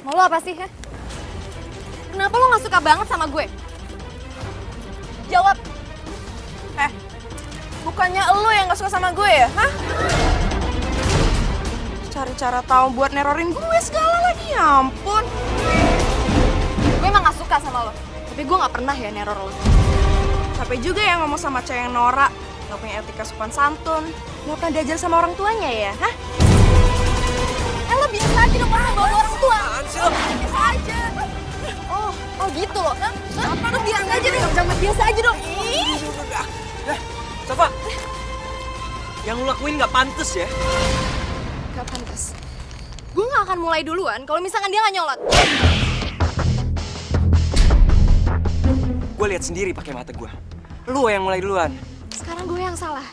Mau lo apa sih, ha? Kenapa lo gak suka banget sama gue? Jawab. Bukannya lo yang gak suka sama gue ya, hah? Cari cara tahu buat nerorin gue segala lagi, ya ampun. Gue emang gak suka sama lo, tapi gue gak pernah ya neror lo. Capek juga ya ngomong sama cewek yang norak, gak punya etika sopan santun, gak pernah diajar sama orang tuanya ya, hah? Lo biasa aja dong ngomong bawa orang tua. Biasa aja. Oh gitu loh, hah? Lo biasa aja dong, jangan biasa aja dong. Safa, yang lu lakuin gak pantas ya. Gak pantas. Gue gak akan mulai duluan kalau misalkan dia gak nyolot. Gue lihat sendiri pakai mata gue. Lu yang mulai duluan. Sekarang gue yang salah.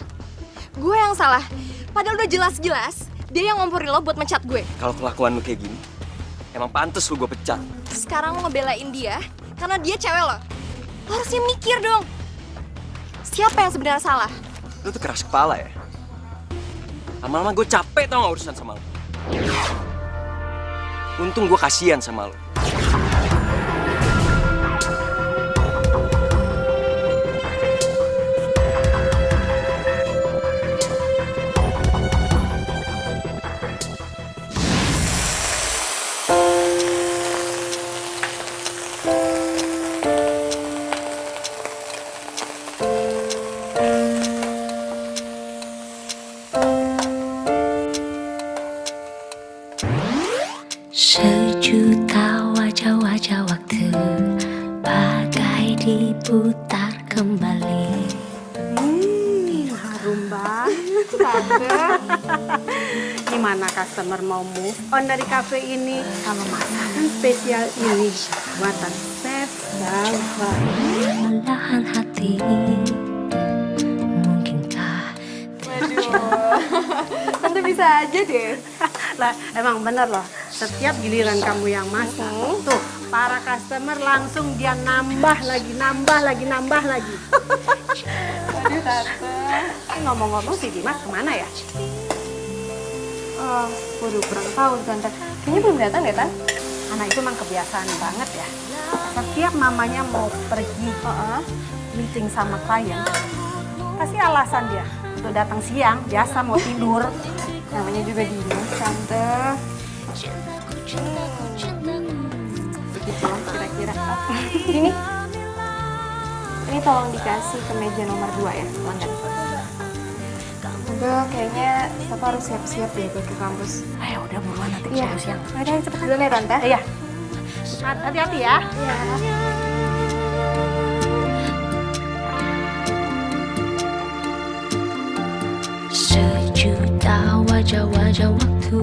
Gue yang salah. Padahal udah jelas-jelas dia yang ngomporin lo buat mencat gue. Kalau kelakuan lu kayak gini, emang pantas lu gue pecat. Sekarang lo ngebelain dia karena dia cewek lo. Lo harusnya mikir dong. Siapa yang sebenarnya salah? Lu tuh keras kepala ya. Lama-lama gue capek tau gak urusan sama lu. Untung gue kasihan sama lu. Sejuta wajah-wajah waktu bagai diputar kembali. Harum banget, Tante. Gimana customer mau move on dari cafe ini sama masakan spesial ini buatan Chef Safa. Melahan hati, mungkinkah Tante bisa aja deh. Lah, emang bener loh. Setiap giliran kamu yang masak, tuh para customer langsung dia nambah lagi. Aduh Tante. Ngomong-ngomong si Dimas kemana ya? Waduh kurang tahu Tante. Kayaknya belum datang deh Tan. Anak itu emang kebiasaan banget ya. Setiap mamanya mau pergi meeting sama klien, pasti alasan dia untuk datang siang, biasa mau tidur. Namanya juga Dimas Tante. Begitu lah kira-kira. Ini tolong dikasih ke meja nomor 2 ya, pelanggan. Udah, kayaknya Safa harus siap-siap deh buat ke kampus. Ayo udah buruan nanti Iya. keburu siang. Udah, cepetan. Duluan ya Tante. Iya. Hati-hati ya. Iya. sejuta wajah-wajah waktu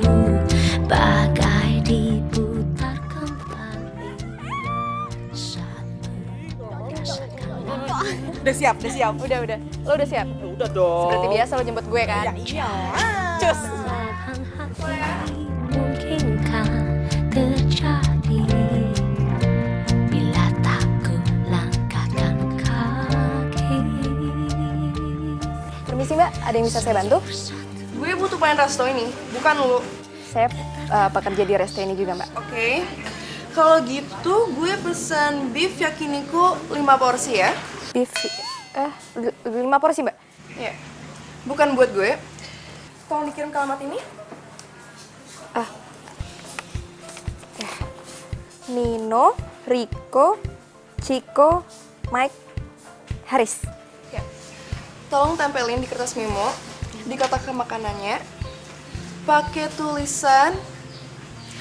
bagai diputar kembali. Satu rasakan. Udah siap. Udah. Lo udah siap? Udah dong. Seperti biasa lo jemput gue kan? Iya. Cus. Melahan hati, mungkinkah terjadi bila tak ku langkahkan kaki. Permisi Mbak, ada yang bisa saya bantu? Gue butuh pengen resto ini, bukan lu. Saya pekerja di resto ini juga Mbak. Oke. Kalau gitu gue pesen beef yakiniku 5 porsi ya. Beef, 5 porsi Mbak? Iya. Bukan buat gue. Tolong dikirim ke alamat ini. Nino, Rico, Chico, Mike, Haris. Ya. Tolong tempelin di kertas memo, di kotak makanannya. Pakai tulisan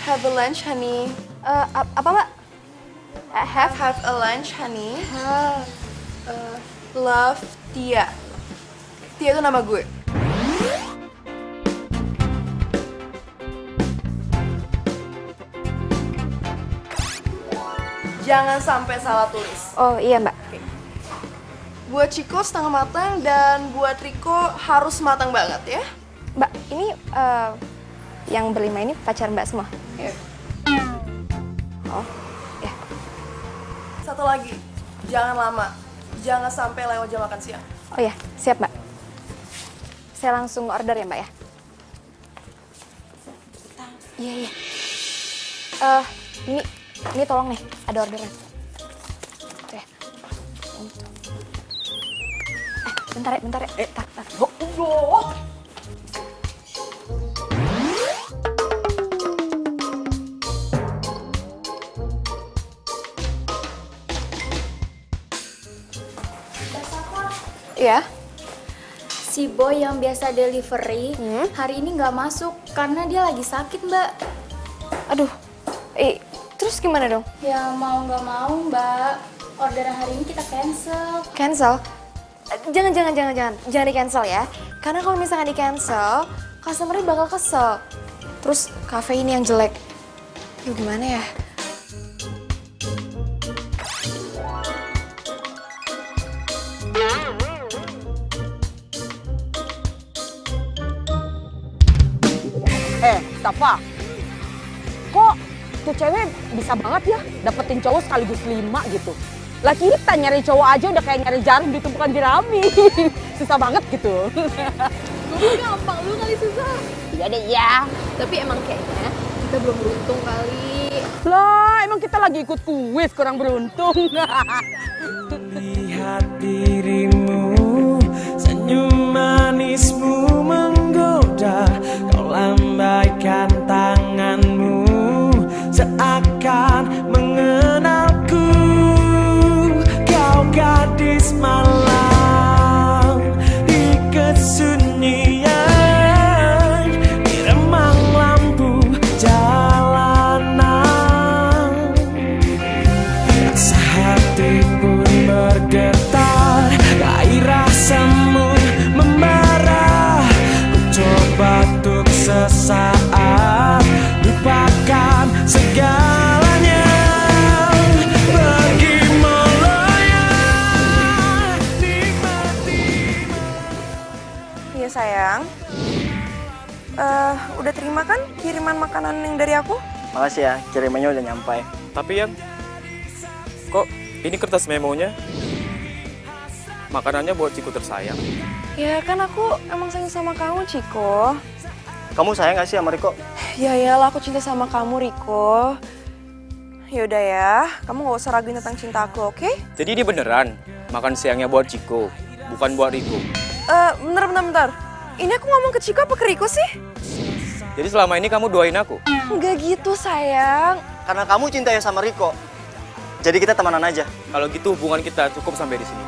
have a lunch honey. Apa Mbak? Have a lunch honey. Love Tia. Tia itu nama gue. Jangan sampai salah tulis. Oh iya Mbak. Buat Chico setengah matang dan buat Rico harus matang banget ya. Mbak, ini yang berlima ini pacar Mbak semua? Iya. Oh, ya. Satu lagi, jangan lama. Jangan sampai lewat jam makan siang. Oh ya, siap Mbak. Saya langsung order ya Mbak ya? Iya. Ini tolong nih, ada orderan. Oke. Bentar ya. Tar. Iya. Si boy yang biasa delivery hari ini nggak masuk karena dia lagi sakit, Mbak. Aduh. Terus gimana dong? Ya mau nggak mau, Mbak. Orderan hari ini kita cancel. Cancel? Jangan di cancel ya. Karena kalau misalkan di cancel, customer-nya bakal kesel. Terus cafe ini yang jelek. Yuk gimana ya? Safa, kok tuh cewek bisa banget ya dapetin cowok sekaligus 5 gitu. Lah kita nyari cowok aja udah kayak nyari jarum di tumpukan jerami. Susah banget gitu. Gue gampang, lu kali susah. Iya deh ya. Tapi emang kayaknya kita belum beruntung kali. Lah emang kita lagi ikut kuis kurang beruntung. Lihat dirimu, senyum manismu menggoda. Kau lambaikan tanganmu seakan mengenalku. Kau gadis malam di kesunyian, di remang lampu jalanan. Sehati pun bergetar, gairah semu membara. Ku coba untuk sesaat lupakan segalanya, pergi melayang, nikmati. Iya sayang. Udah terima kan kiriman makanan yang dari aku? Makasih ya, kirimannya udah nyampai. Tapi yang kok ini kertas memonya makanannya buat Ciko tersayang. Ya kan aku emang sayang sama kamu, Ciko. Kamu sayang gak sih sama Riko? Ya iyalah aku cinta sama kamu, Riko. Yaudah ya, kamu gak usah raguin tentang cinta aku, oke? Jadi ini beneran makan siangnya buat Ciko, bukan buat Riko. Bentar. Ini aku ngomong ke Ciko apa ke Riko sih? Jadi selama ini kamu doain aku? Enggak gitu, sayang. Karena kamu cinta ya sama Riko. Jadi kita temenan aja. Kalau gitu hubungan kita cukup sampai di sini.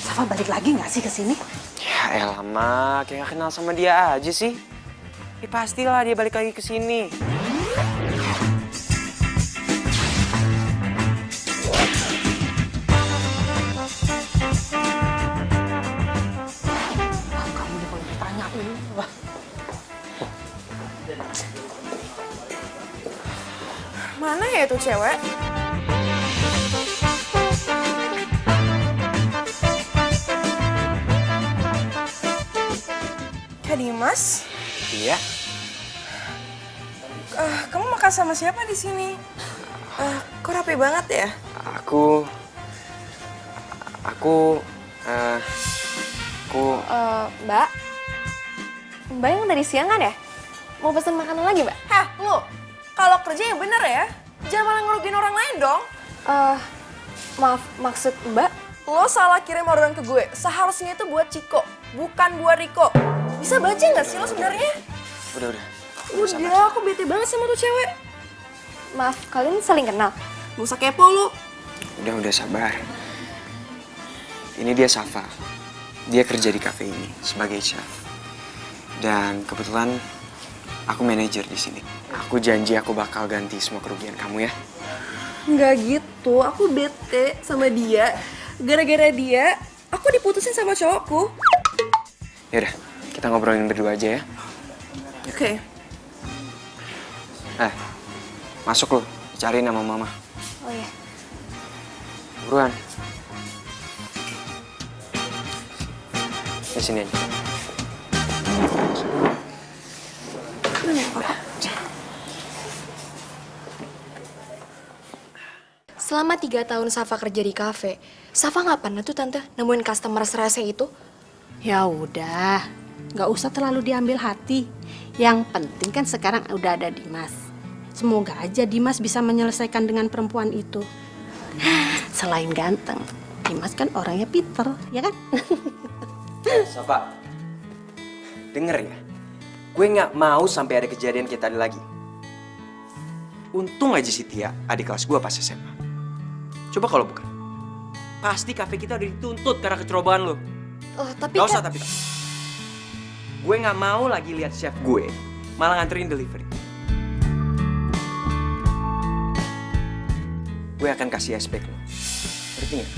Safa balik lagi nggak sih ke sini? Ya elah, Mak. Kayak gak kenal sama dia aja sih. Ya pastilah dia balik lagi ke sini. Kamu nih kalau ditanyain. Wah. Mana ya tuh cewek? Kak Dimas? Iya. Kamu makan sama siapa di sini? Kok rapi banget ya? Aku... Mbak? Mbak yang dari siang kan ya? Mau pesen makanan lagi, Mbak? Hah, lu? Kalau kerja yang bener ya? Jangan malah ngerugiin orang lain dong. Maaf, maksud Mbak? Lo salah kirim orderan ke gue. Seharusnya itu buat Ciko, bukan buat Riko. Bisa baca nggak sih lo sebenarnya? Udah. Udah, aku bete banget sama tuh cewek. Maaf, kalian saling kenal? Gak usah kepo lo. Udah sabar. Ini dia Safa. Dia kerja di cafe ini sebagai chef. Dan kebetulan aku manajer di sini. Aku janji aku bakal ganti semua kerugian kamu ya. Nggak gitu, aku bete sama dia. Gara-gara dia, aku diputusin sama cowokku. Yaudah, kita ngobrolin berdua aja ya. Oke. Masuk lo, cariin sama mama. Oh iya. Buruan. Di sini aja. Selama 3 tahun Safa kerja di kafe, Safa nggak pernah tuh tante nemuin customer serese itu. Ya udah, nggak usah terlalu diambil hati. Yang penting kan sekarang udah ada Dimas. Semoga aja Dimas bisa menyelesaikan dengan perempuan itu. Selain ganteng, Dimas kan orangnya pinter, ya kan? Safa, denger ya. Gue nggak mau sampai ada kejadian kayak tadi lagi. Untung aja si Tia, adik kelas gue pas SMA. Coba kalau bukan, pasti kafe kita udah dituntut karena kecerobohan lo. Tapi Gak usah kan... tapi. Gue nggak mau lagi lihat chef gue malah nganterin delivery. Gue akan kasih aspek lo. Ngerti nggak?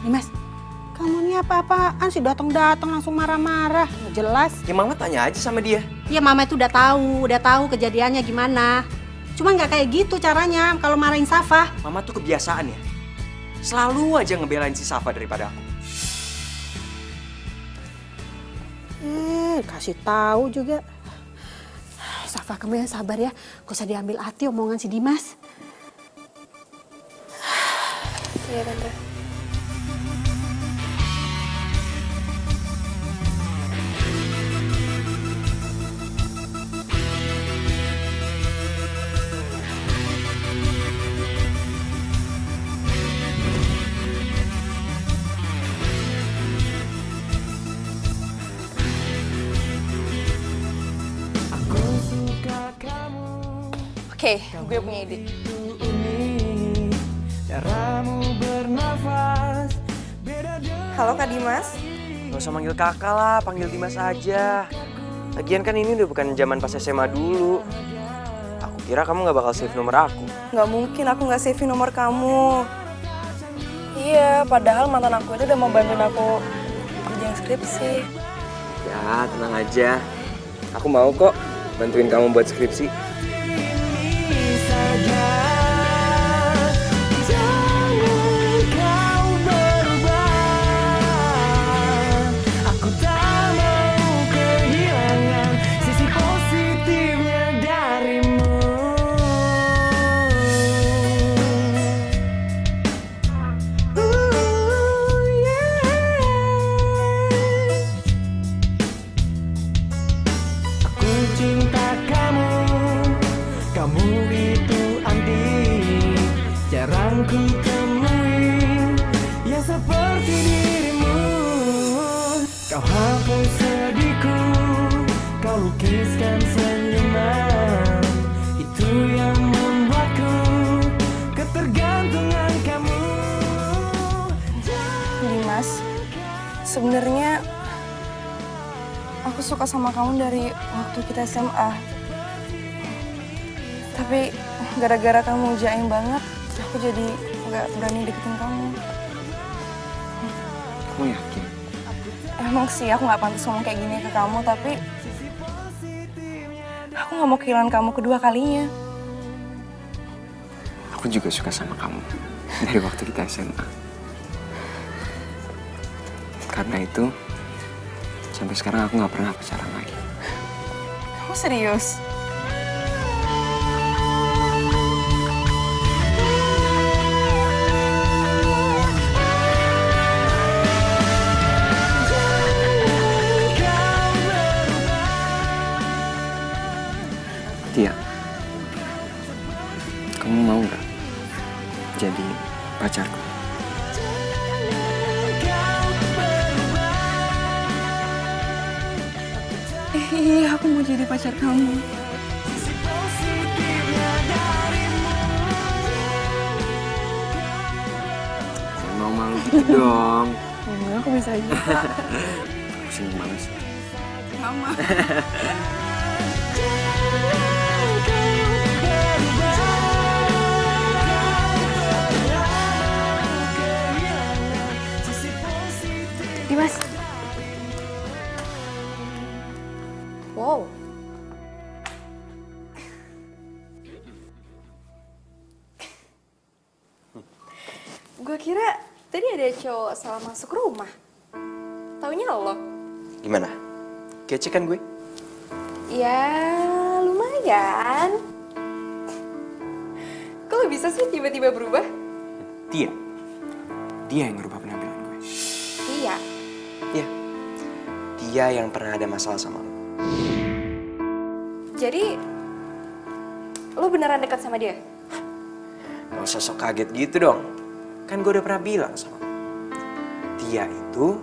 Dimas, kamu ini apa-apaan sih datang-datang langsung marah-marah? Nggak jelas. Ya mama tanya aja sama dia. Ya mama itu udah tahu kejadiannya gimana. Cuma nggak kayak gitu caranya kalau marahin Safa. Mama tuh kebiasaan ya. Selalu aja ngebelain si Safa daripada aku. Kasih tahu juga. Safa, kamu yang sabar ya. Gak usah diambil hati omongan si Dimas. Iya tante. Oke, gue punya ide. Halo Kak Dimas. Gak usah manggil kakak lah, panggil Dimas aja. Lagian kan ini udah bukan zaman pas SMA dulu. Aku kira kamu gak bakal save nomor aku. Nggak mungkin aku nggak save nomor kamu. Iya, padahal mantan aku itu udah mau bantuin aku kerjaan skripsi. Ya, tenang aja. Aku mau kok bantuin kamu buat skripsi. Sebenarnya aku suka sama kamu dari waktu kita SMA. Tapi gara-gara kamu jaim banget, aku jadi nggak berani deketin kamu. Kamu yakin? Emang sih aku nggak pantas ngomong kayak gini ke kamu, tapi aku nggak mau kehilangan kamu kedua kalinya. Aku juga suka sama kamu dari waktu kita SMA. Karena itu, sampai sekarang aku nggak pernah pacaran lagi. Kamu serius? Tia, kamu mau nggak jadi pacarku? Iya, aku mau jadi pacar kamu. Jangan mau malu gitu dong. Enggak, aku bisa aja. Aku seneng banget sih. Mama. Dimas. Wow. Gue kira tadi ada cowok salah masuk rumah. taunya lo. Gimana? Kece kan gue? Ya, lumayan. Kok lo bisa sih tiba-tiba berubah? Dia yang ngerubah penampilan gue. Iya. Iya. Dia yang pernah ada masalah sama lo. Jadi, lo beneran dekat sama dia? Gak usah sok kaget gitu dong. Kan gue udah pernah bilang sama lo. Dia itu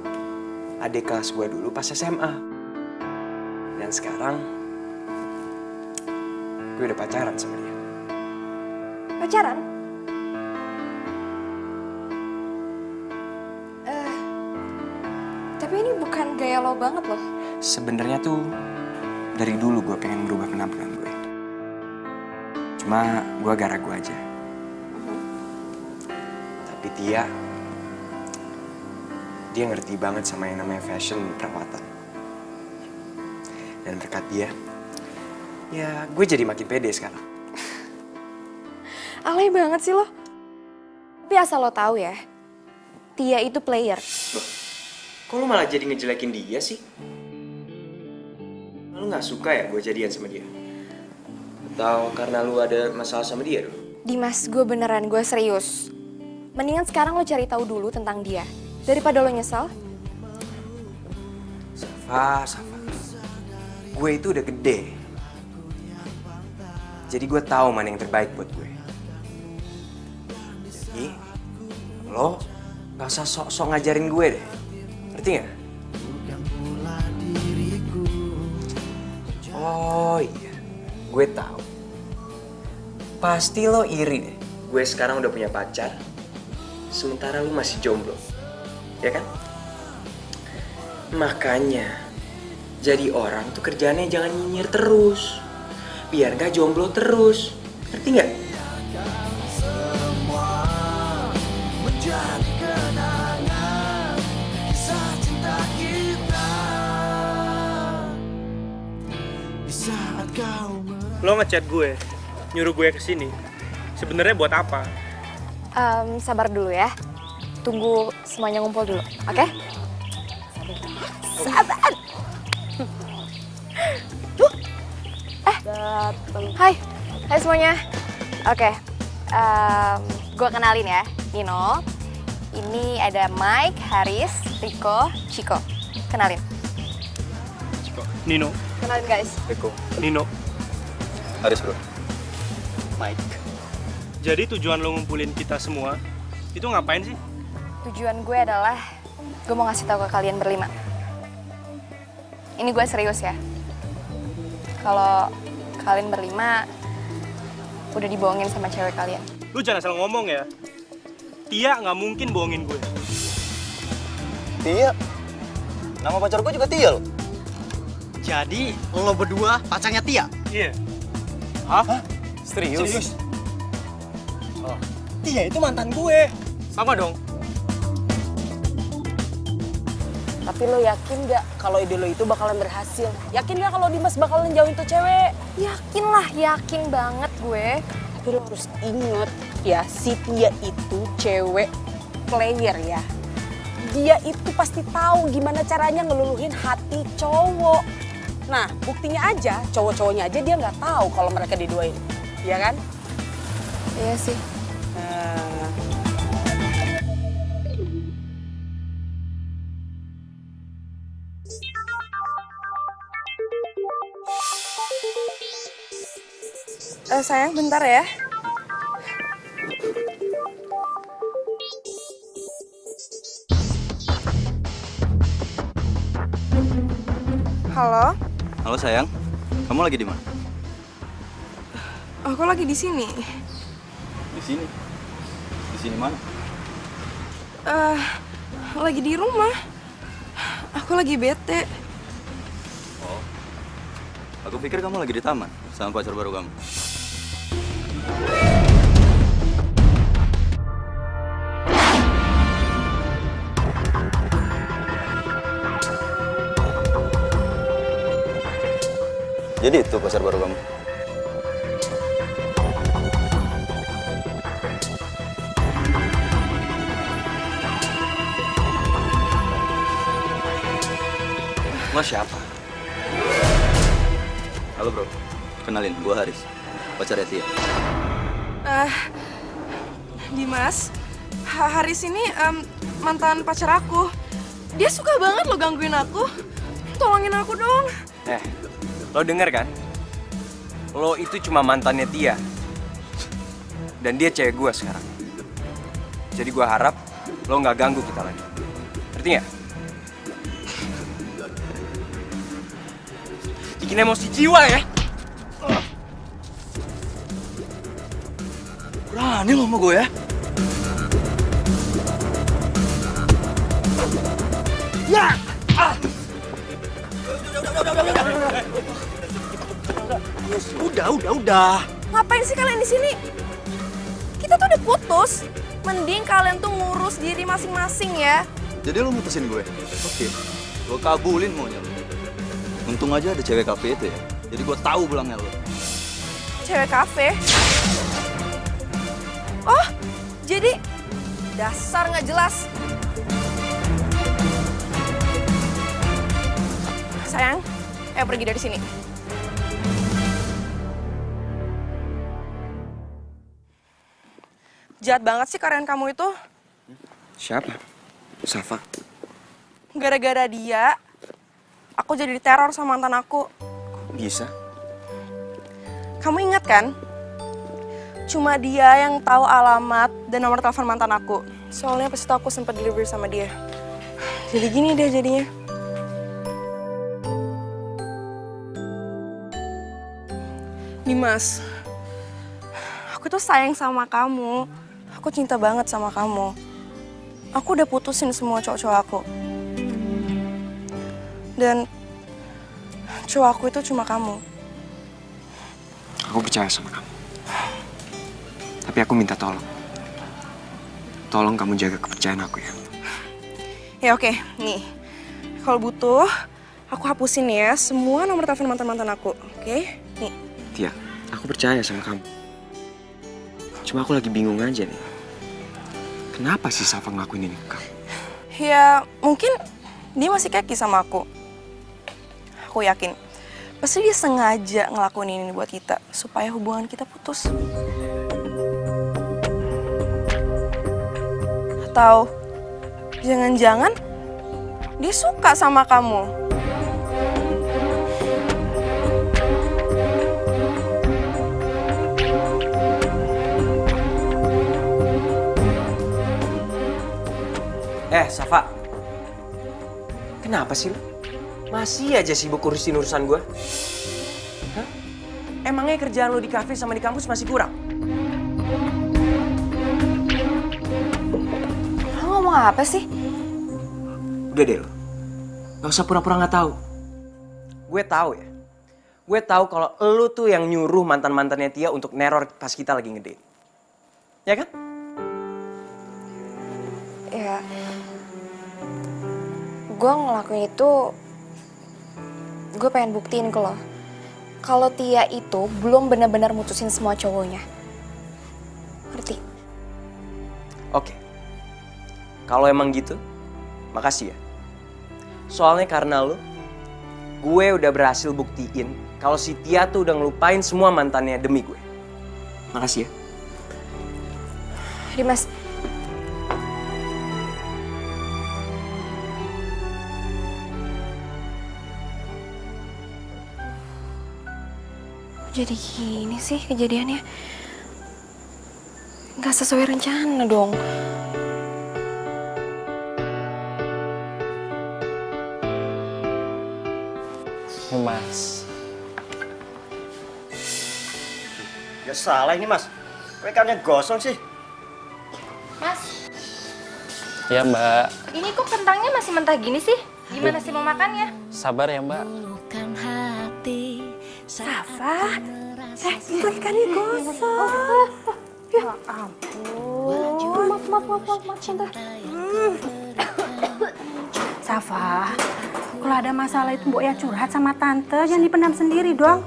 adik kelas gue dulu pas SMA. Dan sekarang gue udah pacaran sama dia. Pacaran? Tapi ini bukan gaya lo banget loh. Sebenarnya tuh dari dulu gue pengen merubah penampilan gue. Cuma gue agak ragu aja. Tapi dia ngerti banget sama yang namanya fashion perawatan. Dan berkat dia, ya gue jadi makin pede sekarang. Alay banget sih lo. Tapi asal lo tahu ya, Tia itu player. Loh, kok lu malah jadi ngejelekin dia sih? Lu gak suka ya gue jadian sama dia? Atau karena lu ada masalah sama dia dulu? Dimas, gue beneran, gue serius. Mendingan sekarang lo cari tahu dulu tentang dia. Daripada lo nyesal. Safa. Gue itu udah gede. Jadi gue tahu mana yang terbaik buat gue. Jadi, lo gak usah sok-sok ngajarin gue deh. Ngerti gak? Oh iya, gue tahu. Pasti lo iri deh. Gue sekarang udah punya pacar, sementara lo masih jomblo. Ya kan? Makanya, jadi orang tuh kerjaannya jangan nyinyir terus. Biar gak jomblo terus. Ngerti gak? Lo ngechat gue, nyuruh gue kesini. Sebenarnya buat apa? Sabar dulu ya. Tunggu semuanya ngumpul dulu, oke? Sabar. Hai semuanya. Oke, gue kenalin ya, Nino. Ini ada Mike, Haris, Rico, Chico. Kenalin. Nino, Kenalin guys. Eko, Nino, Haris bro. Mike. Jadi tujuan lo ngumpulin kita semua, itu ngapain sih? Tujuan gue adalah, gue mau ngasih tahu ke kalian berlima. Ini gue serius ya. Kalau kalian berlima udah dibohongin sama cewek kalian. Lu jangan asal ngomong ya. Tia nggak mungkin bohongin gue. Tia? Nama pacar gue juga Tia loh. Jadi, lo berdua pacarnya Tia? Iya. Hah? Serius? Oh. Tia itu mantan gue. Sama dong. Tapi lo yakin gak kalau ide lo itu bakalan berhasil? Yakin gak kalau Dimas bakalan jauhin tuh cewek? Yakin lah, yakin banget gue. Tapi lo harus inget ya, si Tia itu cewek player ya. Dia itu pasti tahu gimana caranya ngeluluhin hati cowok. Nah, buktinya aja, cowok-cowoknya aja dia nggak tahu kalau mereka diduain. Iya kan? Iya sih. Sayang, bentar ya. Halo, Halo sayang, kamu lagi di mana? aku lagi di sini. Di sini. Di sini mana? Lagi di rumah. Aku lagi bete. Oh. Aku pikir kamu lagi di taman sama pacar baru kamu. Jadi itu pacar baru kamu? Lo siapa? Halo bro, kenalin, gue Haris, pacarnya Tia. Dimas, Haris ini mantan pacar aku. Dia suka banget lo gangguin aku. Tolongin aku dong. Lo denger kan? Lo itu cuma mantannya Tia. Dan dia cewek gue sekarang. Jadi gue harap lo nggak ganggu kita lagi. Ngerti nggak? Bikin emosi jiwa ya. Berani lo sama gue ya? Ya! Udah. Ngapain sih kalian di sini? Kita tuh udah putus. Mending kalian tuh ngurus diri masing-masing ya. Jadi lo mutusin gue? Oke, lo kabulin maunya lo. Untung aja ada cewek kafe itu ya. Jadi gue tahu belangnya lo. Cewek kafe? Oh, jadi dasar nggak jelas. Sayang, ayo pergi dari sini. Jahat banget sih karyawan kamu itu. Siapa? Safa. Gara-gara dia, aku jadi diteror sama mantan aku. Bisa? Kamu ingat kan? Cuma dia yang tahu alamat dan nomor telepon mantan aku. Soalnya pas itu aku sempat delivery sama dia. Jadi gini deh jadinya. Dimas, aku tuh sayang sama kamu. Aku cinta banget sama kamu. Aku udah putusin semua cowok-cowok aku. Dan cowok aku itu cuma kamu. Aku percaya sama kamu. Tapi aku minta tolong. Tolong kamu jaga kepercayaan aku ya. Ya oke, nih. Kalau butuh, aku hapusin ya semua nomor telepon mantan-mantan aku. Oke? Nih. Tia, aku percaya sama kamu. Cuma aku lagi bingung aja nih. Kenapa sih Safa ngelakuin ini ke kamu? Ya mungkin dia masih keki sama aku. Aku yakin. Pasti dia sengaja ngelakuin ini buat kita. Supaya hubungan kita putus. Atau jangan-jangan dia suka sama kamu. Safa. Kenapa sih lu? Masih aja sibuk urusin urusan gue? Hah? Emangnya kerjaan lu di kafe sama di kampus masih kurang? Lo ngomong apa sih? Udah deh lo. Gak usah pura-pura gak tahu. Gue tahu ya. Gue tahu kalau lu tuh yang nyuruh mantan-mantannya Tia untuk neror pas kita lagi ngedate. Ya kan? Ya, gue ngelakuin itu, gue pengen buktiin ke lo. Kalau Tia itu belum benar-benar mutusin semua cowoknya. Ngerti? Oke. Kalau emang gitu, makasih ya. Soalnya karena lo, gue udah berhasil buktiin kalau si Tia tuh udah ngelupain semua mantannya demi gue. Makasih ya. Dimas. Jadi gini sih kejadiannya. Gak sesuai rencana dong. Mas. Ya salah ini mas. Kok ikannya gosong sih? Mas, Ya mbak. ini kok kentangnya masih mentah gini sih? Gimana sih mau makannya? Sabar ya mbak. Bukan hati Safa? Itu ikannya gosong. Ya ampun. Maaf, cinta. Safa, kalau ada masalah itu Mbok ya curhat sama tante, jangan dipendam sendiri dong.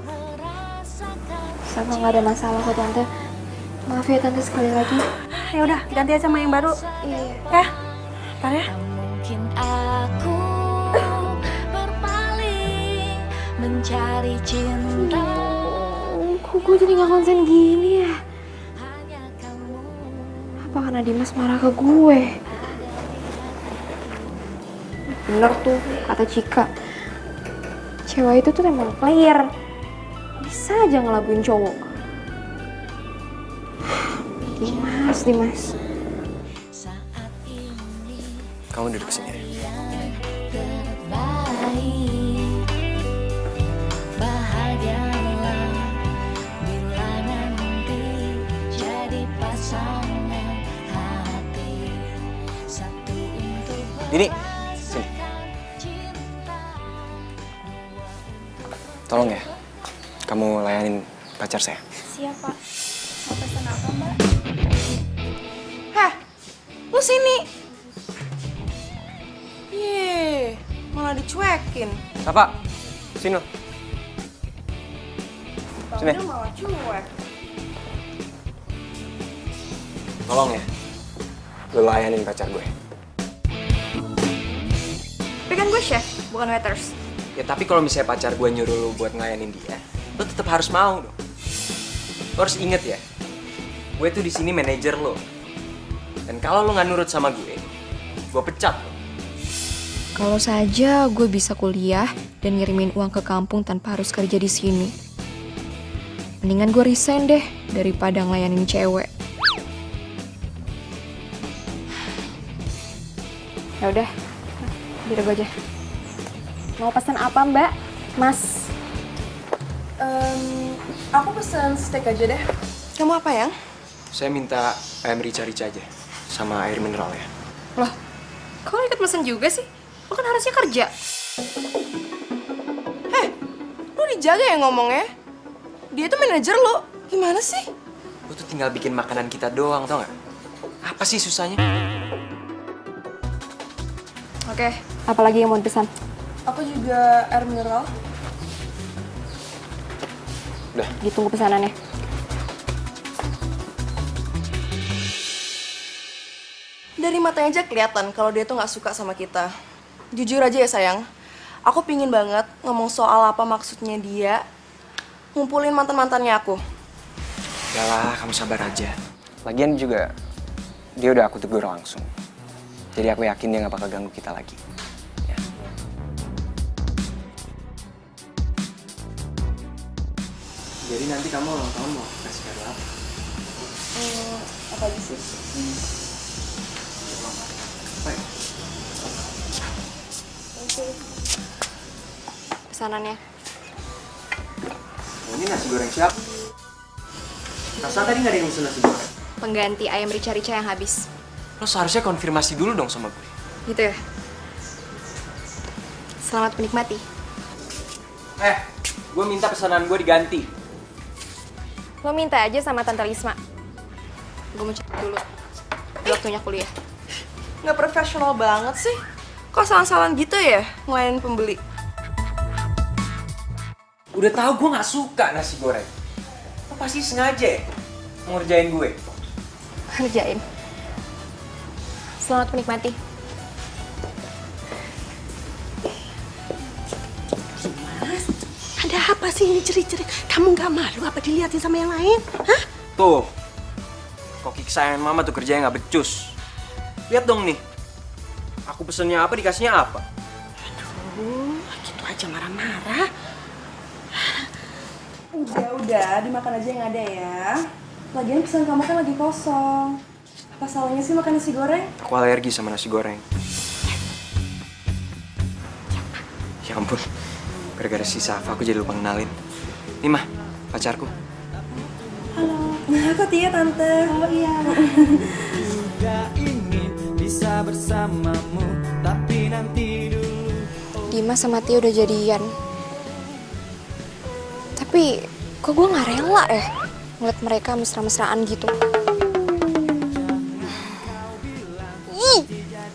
Sama nggak ada masalah kok tante. Maaf ya tante sekali lagi. Ya udah, ganti aja sama yang baru. Iya. Ya, ntar ya. mungkin aku berpaling mencari cinta. Kok gue jadi gak konsen gini ya? Hanya kamu. Apa karena Dimas marah ke gue? Bener tuh kata Cika. Cewek itu tuh emang player. Bisa aja ngelabuin cowok. Dimas. Saat ini Kamu duduk sini. terbaik. Bahagialah bila nanti jadi pasangan hati. Satu untuk Dini, sini. Tolong ya, kamu layanin pacar saya. Siap, Pak. Mau pesan apa, Mbak? Heh, lu sini. Yeay, malah dicuekin. Safa, sini lo. Sini. Dia malah cuek. Tolong ya, lu layanin pacar gue. Tapi kan gue chef, bukan waiters. Ya tapi kalau misalnya pacar gue nyuruh lu buat ngelayanin dia, lu tetap harus mau dong. Lu harus inget ya, gue tuh di sini manajer lo. Dan kalau lu nggak nurut sama gue pecat lo. Kalau saja gue bisa kuliah dan ngirimin uang ke kampung tanpa harus kerja di sini. Mendingan gue resign deh daripada ngelayanin cewek. Ya udah, biar gue aja. Mau pesan apa Mbak? Mas? Aku pesen steak aja deh. Kamu apa yang? Saya minta ayam rica-rica aja, sama air mineral ya. Loh, kok lo ikut pesen juga sih? Lo kan harusnya kerja. Heh, lo dijaga ya ngomongnya? Dia tuh manajer lo. Gimana sih? Lu tuh tinggal bikin makanan kita doang, tau gak? Apa sih susahnya? Oke, Apalagi yang mau dipesan? aku juga air mineral. Udah. Ditunggu pesanannya. Dari matanya aja kelihatan kalau dia tuh nggak suka sama kita. Jujur aja ya sayang, aku pingin banget ngomong soal apa maksudnya dia ngumpulin mantan-mantannya aku. Udahlah, kamu sabar aja. Lagian juga, dia udah aku tegur langsung. Jadi aku yakin dia gak bakal ganggu kita lagi. Ya. Jadi nanti kamu ulang tahun mau kasih kado apa? Apa aja sih? Apa ya? Pesanannya. Oh, ini nasi goreng siapa? Rasa tadi gak ada yang pesen nasi goreng? Pengganti ayam rica-rica yang habis. Lo seharusnya konfirmasi dulu dong sama gue. Gitu ya? Selamat menikmati. Gue minta pesanan gue diganti. Lo minta aja sama Tante Lisma. Gue mau cek dulu. Waktunya kuliah. Nggak profesional banget sih. Kok salah-salah gitu ya ngelayanin pembeli? Udah tahu gue gak suka nasi goreng. Lo pasti sengaja ya mau ngerjain gue. Kerjain. Selamat menikmati. Mas, ada apa sih ini cerik-cerik? Kamu nggak malu apa dilihatin sama yang lain? Hah? Tuh, koki kesayangan mama tuh kerjanya nggak becus. Lihat dong nih, aku pesennya apa dikasihnya apa. Aduh, gitu aja marah-marah. Udah, dimakan aja yang ada ya. Lagian pesan kamu kan lagi kosong. Apa salahnya sih makan nasi goreng? Aku alergi sama nasi goreng. Ya ampun, gara-gara si Safa aku jadi lupa ngenalin. Nih mah, pacarku. Nah, aku Tia, Tante. Oh iya. Juga ingin bisa bersamamu, tapi nanti dulu. Dimas sama Tia udah jadian. Tapi kok gue gak rela ya ngeliat mereka mesra-mesraan gitu.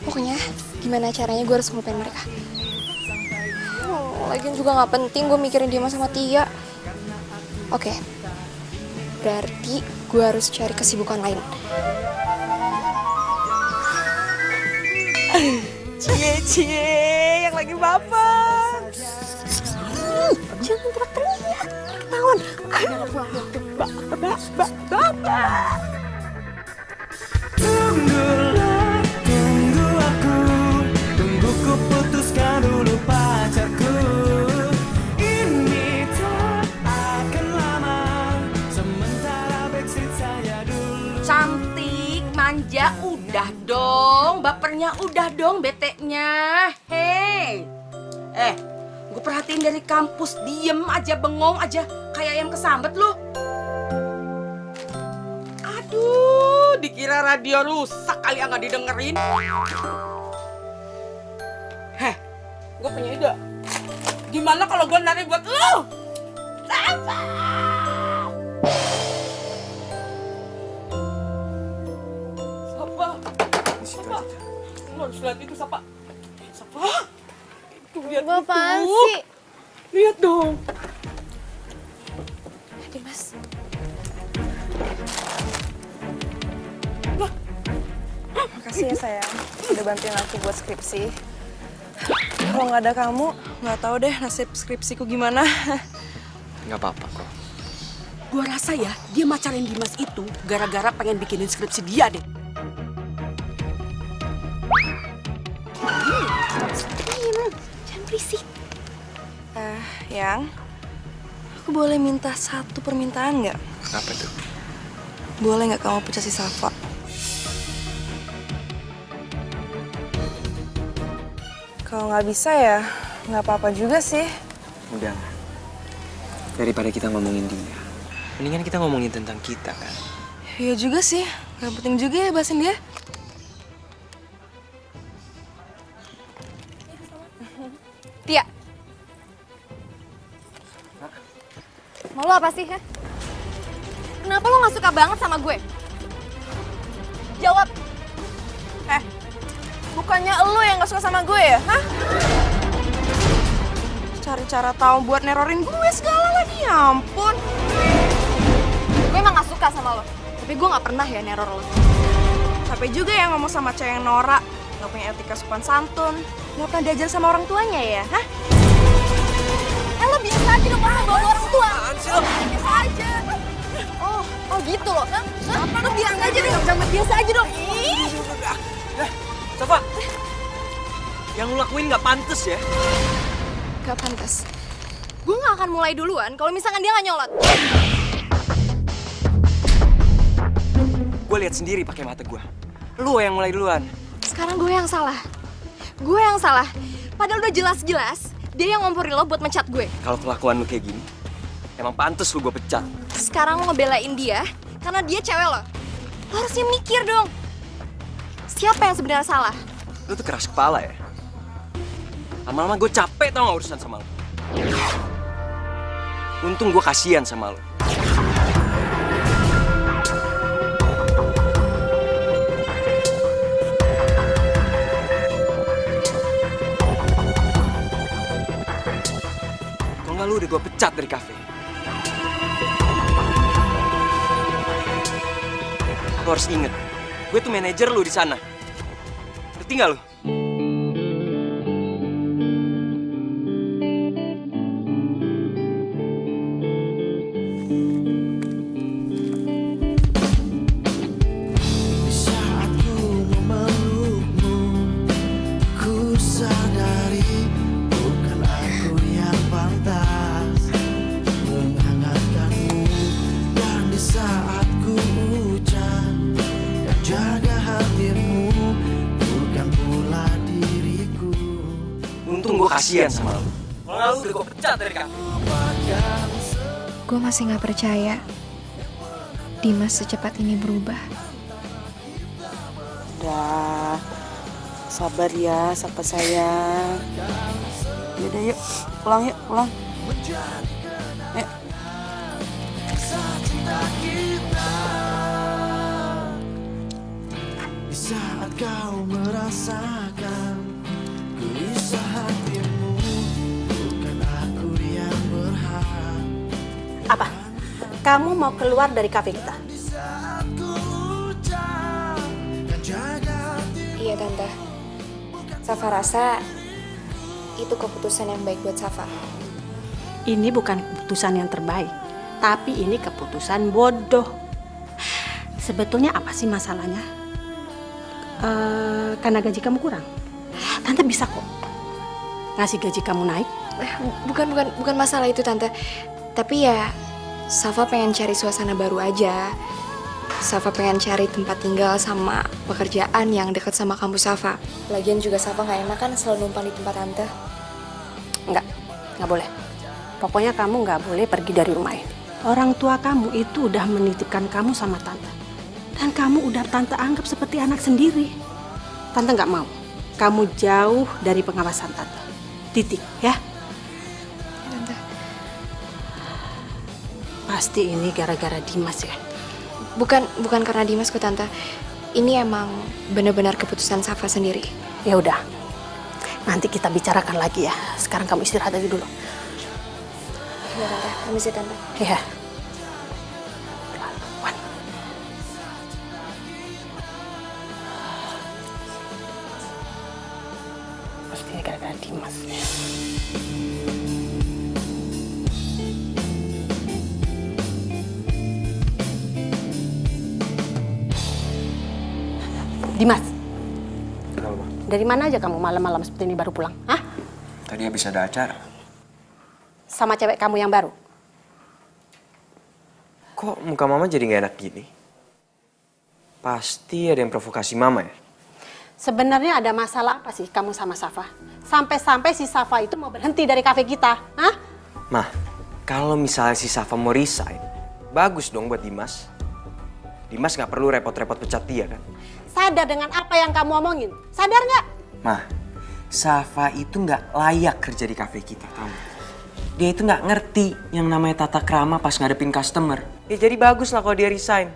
Pokoknya gimana caranya gue harus ngelupain mereka. Lagian juga gak penting gue mikirin Dimas sama Tia. Oke, berarti gue harus cari kesibukan lain. Cie, yang lagi baper. Jangan teriak-teriak, ketahuan. Ayo pulang. Tunggulah, tunggu aku, tunggu ku putuskan dulu pacarku. Ini tak akan lama, sementara backstreet saya dulu. Cantik, manja, udah dong. Bapernya udah dong, beteknya. Hei. Gue perhatiin dari kampus, diem aja, bengong aja. Kayak ayam kesambet lu. Aduh, dikira radio rusak kali nggak didengerin. Gue punya ide. Gimana kalau gue nari buat lu? Safa! Safa, lu harus lihat itu, Safa. Safa, itu lihat itu. Apaan sih? Lihat dong. Dimas. Makasih ya sayang, udah bantuin aku buat skripsi. Kalau nggak ada kamu, nggak tahu deh nasib skripsiku gimana. Nggak apa-apa kok. Gua rasa ya, dia macarin Dimas itu gara-gara pengen bikinin skripsi dia deh. Jangan berisik. Yang, aku boleh minta satu permintaan nggak? Apa tuh? Boleh nggak kamu pecat si Safa? Kalau nggak bisa ya, nggak apa-apa juga sih. Udah. Daripada kita ngomongin dia, mendingan kita ngomongin tentang kita kan. Iya juga sih, nggak penting juga ya bahasin dia. Tia. Mau lo apa sih, ha? Kenapa lo gak suka banget sama gue? Jawab. Bukannya lo yang gak suka sama gue ya, hah? Cari cara tahu buat nerorin gue segala lagi, ya ampun. Gue emang gak suka sama lo, tapi gue gak pernah ya neror lo. Capek juga ya ngomong sama cewek yang norak, gak punya etika sopan santun, gak pernah diajar sama orang tuanya ya, hah? Lo biasa aja dong ngomong bawa orang tua. Biasa aja. Oh gitu loh, hah? Lo biasa aja dong, jangan biasa aja dong. Safa, yang lu lakuin nggak pantas ya? Gak pantas. Gue gak akan mulai duluan kalau misalkan dia gak nyolot. Gue lihat sendiri pakai mata gue. Lu yang mulai duluan. Sekarang gue yang salah. Gue yang salah. Padahal udah jelas-jelas dia yang ngomporin lo buat mencat gue. Kalau kelakuan lu kayak gini, emang pantas lu gue pecat. Sekarang lo ngebelain dia karena dia cewek lo. Lo harusnya mikir dong. Siapa yang sebenarnya salah? Lu tuh keras kepala ya? Lama-lama gue capek tau gak urusan sama lu. Untung gue kasihan sama lu. Kalau nggak lu udah gue pecat dari kafe. Lu harus inget, gue tuh manajer lu di sana. Ngerti nggak lu? Untung gue kasihan sama lu. Kalau nggak lu udah gue pecat dari kafe. Gue masih gak percaya Dimas secepat ini berubah. Udah, sabar ya, Safa sayang. Yaudah yuk, pulang yuk, pulang. Yuk. Di saat kau merasakan gelisah hatimu, bukan aku yang berhak. Apa? Kamu mau keluar dari kafe kita? Iya Tante. Safa rasa itu keputusan yang baik buat Safa. Ini bukan keputusan yang terbaik, tapi ini keputusan bodoh. Sebetulnya apa sih masalahnya? Karena gaji kamu kurang. Tante bisa kok ngasih gaji kamu naik. Bukan masalah itu tante. Tapi ya Safa pengen cari suasana baru aja. Safa pengen cari tempat tinggal sama pekerjaan yang dekat sama kampus Safa. Lagian juga Safa nggak enak kan selalu numpang di tempat tante. Nggak boleh. Pokoknya kamu nggak boleh pergi dari rumah ini. Orang tua kamu itu udah menitipkan kamu sama tante. Dan kamu udah tante anggap seperti anak sendiri. Tante nggak mau kamu jauh dari pengawasan tante. Titik, ya. Tante. Pasti ini gara-gara Dimas ya. Bukan karena Dimas kok tante. Ini emang benar-benar keputusan Safa sendiri. Ya udah. Nanti kita bicarakan lagi ya. Sekarang kamu istirahat aja dulu. Ya tante, permisi tante. Ya. Pasti ini gara-gara Dimas. Dimas, Kenapa? dari mana aja kamu malam-malam seperti ini baru pulang? Hah? Tadi habis ada acara. Sama cewek kamu yang baru? Kok muka mama jadi nggak enak gini? Pasti ada yang provokasi mama ya? Sebenarnya ada masalah apa sih kamu sama Safa? Sampai-sampai si Safa itu mau berhenti dari kafe kita, hah? Mah, kalau misalnya si Safa mau resign, bagus dong buat Dimas. Dimas nggak perlu repot-repot pecat dia kan? Sadar dengan apa yang kamu omongin? Sadar nggak? Mah, Safa itu nggak layak kerja di kafe kita, tahu? Dia itu nggak ngerti yang namanya tata krama pas ngadepin customer. Ya jadi bagus lah kalau dia resign.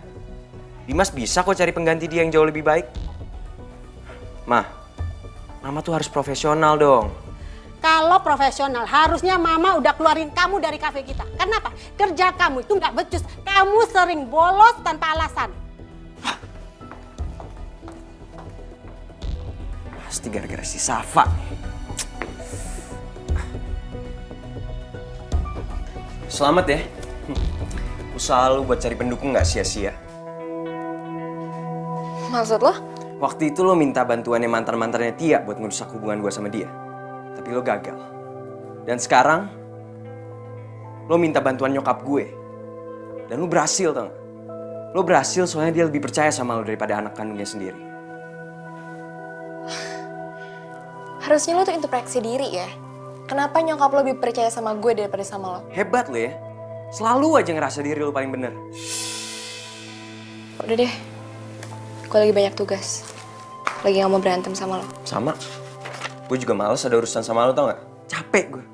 Dimas bisa kok cari pengganti dia yang jauh lebih baik. Mah, mama tuh harus profesional dong. Kalau profesional, harusnya mama udah keluarin kamu dari kafe kita. Kenapa? Kerja kamu itu nggak becus. Kamu sering bolos tanpa alasan. Pasti gara-gara si Safa. Selamat ya. Usaha lu buat cari pendukung nggak sia-sia. Maksud lo? Waktu itu lo minta bantuannya mantan-mantannya Tia buat ngerusak hubungan gue sama dia. Tapi lo gagal. Dan sekarang, lo minta bantuan nyokap gue. Dan lo berhasil, tau gak? Lo berhasil soalnya dia lebih percaya sama lo daripada anak kandungnya sendiri. Harusnya lo tuh introspeksi diri ya. Kenapa nyokap lo lebih percaya sama gue daripada sama lo? Hebat lo ya. Selalu aja ngerasa diri lo paling bener. Udah deh, gue lagi banyak tugas. Lagi gak mau berantem sama lo. Sama. Gue juga males ada urusan sama lo, tau gak? Capek gue.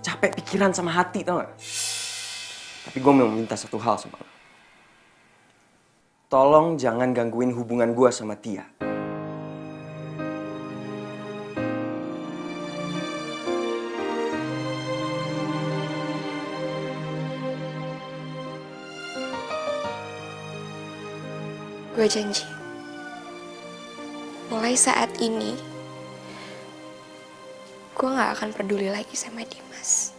Capek pikiran sama hati, tau gak? Tapi gue mau minta satu hal sama lo. Tolong jangan gangguin hubungan gue sama Tia. Gue janji. Mulai saat ini, gue gak akan peduli lagi sama Dimas.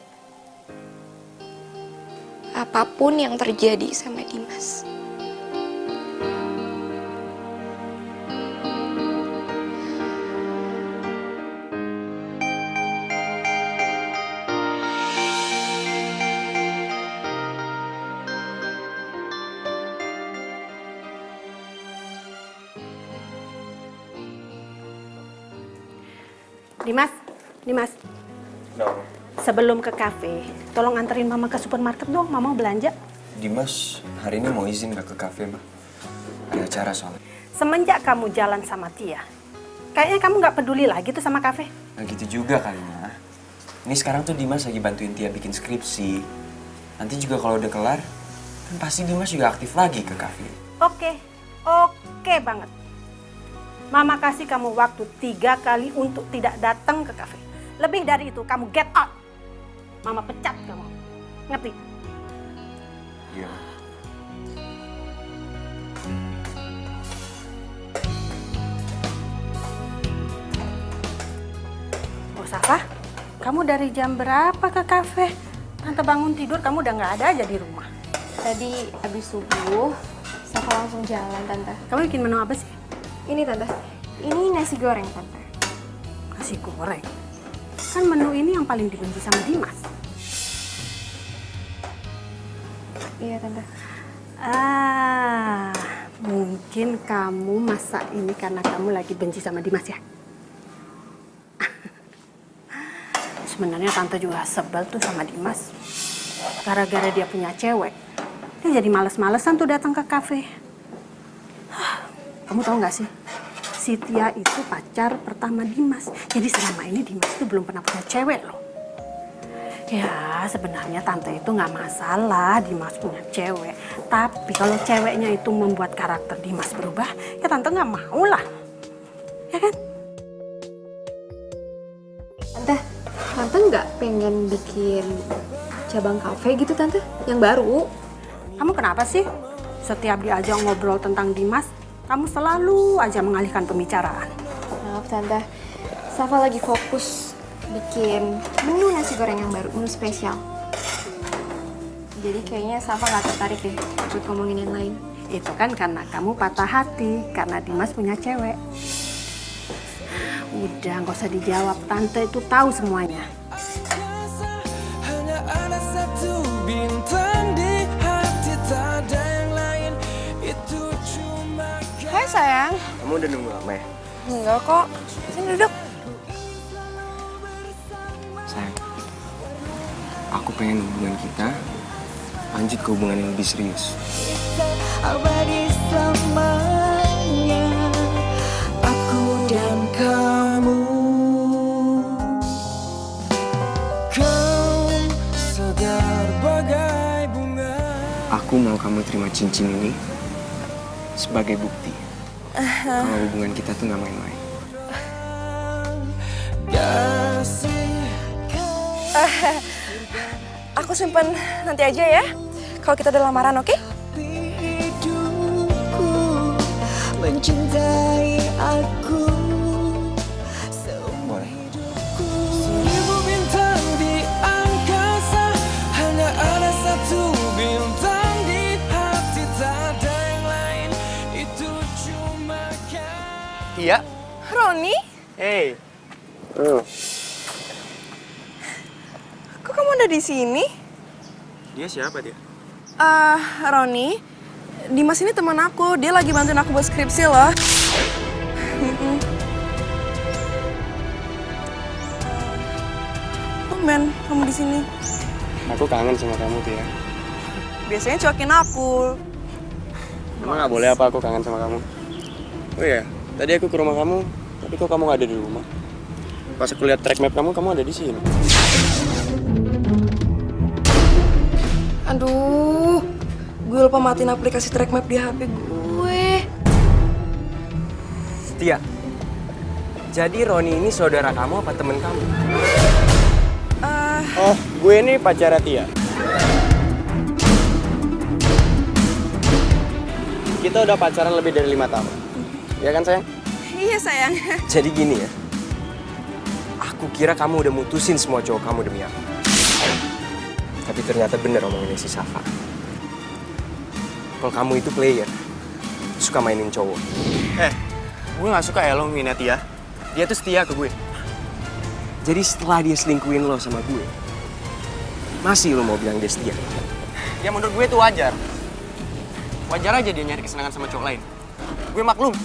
Apapun yang terjadi sama Dimas. Dimas, No. sebelum ke kafe, tolong anterin mama ke supermarket dong, mama mau belanja. Dimas hari ini mau izin gak ke kafe, Mbak? Ada acara soalnya. Semenjak kamu jalan sama Tia, kayaknya kamu nggak peduli lagi tuh sama kafe. Nah gitu juga kali, Ma. Ini sekarang tuh Dimas lagi bantuin Tia bikin skripsi. Nanti juga kalau udah kelar, kan pasti Dimas juga aktif lagi ke kafe. Oke banget. Mama kasih kamu waktu 3 kali untuk tidak datang ke kafe. Lebih dari itu, kamu get out. Mama pecat kamu. Ngerti? Iya, Ma. Oh, Safa, kamu dari jam berapa ke kafe? Tante bangun tidur kamu udah nggak ada aja di rumah. Tadi abis subuh, Safa langsung jalan, Tante. Kamu bikin menu apa sih? Ini, Tante. Ini nasi goreng, Tante. Nasi goreng. Kan menu ini yang paling dibenci sama Dimas. Iya, Tante. Mungkin kamu masak ini karena kamu lagi benci sama Dimas ya? Sebenarnya Tante juga sebel tuh sama Dimas. Gara-gara dia punya cewek, dia jadi males-malesan tuh datang ke kafe. Kamu tahu nggak sih? Si Tia itu pacar pertama Dimas. Jadi selama ini Dimas tuh belum pernah punya cewek loh. Ya sebenarnya Tante itu nggak masalah Dimas punya cewek. Tapi kalau ceweknya itu membuat karakter Dimas berubah, ya Tante nggak mau lah. Ya kan? Tante nggak pengen bikin cabang kafe gitu, Tante? Yang baru? Kamu kenapa sih? Setiap diajak ngobrol tentang Dimas, kamu selalu aja mengalihkan pembicaraan. Maaf, Tante. Safa lagi fokus bikin menu nasi goreng yang baru, menu spesial. Jadi kayaknya Safa nggak tertarik deh buat ngomongin yang lain. Itu kan karena kamu patah hati, karena Dimas punya cewek. Udah, nggak usah dijawab. Tante itu tahu semuanya. Hanya ada satu bintang di hati, tak ada yang lain. Itu cuma Hai sayang. Kamu udah nunggu lama ya? Enggak kok. Sini duduk. Sayang, aku pengen hubungan kita lanjut ke hubungan yang lebih serius. abadi selamanya, aku dan kamu. Kau segar bagai bunga. Aku mau kamu terima cincin ini sebagai bukti kalau hubungan kita tuh nggak main-main. Aku simpen nanti aja ya. Kalau kita udah lamaran, oke? Hidupku mencintai aku. Boleh. Seribu bintang di angkasa, hanya ada satu bintang di hati, tak ada yang lain. Itu cuma kau. Iya. Roni, Hey. kok kamu ada di sini? Dia siapa dia? Roni, Dimas ini teman aku. Dia lagi bantuin aku buat skripsi loh. Tumben kamu di sini. Aku kangen sama kamu, Tia. Biasanya cuekin aku. Emang nggak boleh apa aku kangen sama kamu? Oh iya, tadi aku ke rumah kamu, tapi kok kamu nggak ada di rumah? Pas aku lihat track map kamu ada di sini. Aduh, gue lupa matiin aplikasi track map di HP gue. Tia, jadi Roni ini saudara kamu apa temen kamu? Oh, gue ini pacarnya Tia. Kita udah pacaran lebih dari 5 tahun. Ya kan, sayang? Iya sayang. Jadi gini ya, aku kira kamu udah mutusin semua cowok kamu demi aku. Tapi ternyata bener omongannya si Safa. Kalau kamu itu player, suka mainin cowok. Gue gak suka ya lo ngina Tia. Dia tuh setia ke gue. Jadi setelah dia selingkuhin lo sama gue, masih lo mau bilang dia setia? Ya menurut gue itu wajar. Wajar aja dia nyari kesenangan sama cowok lain. Gue maklum,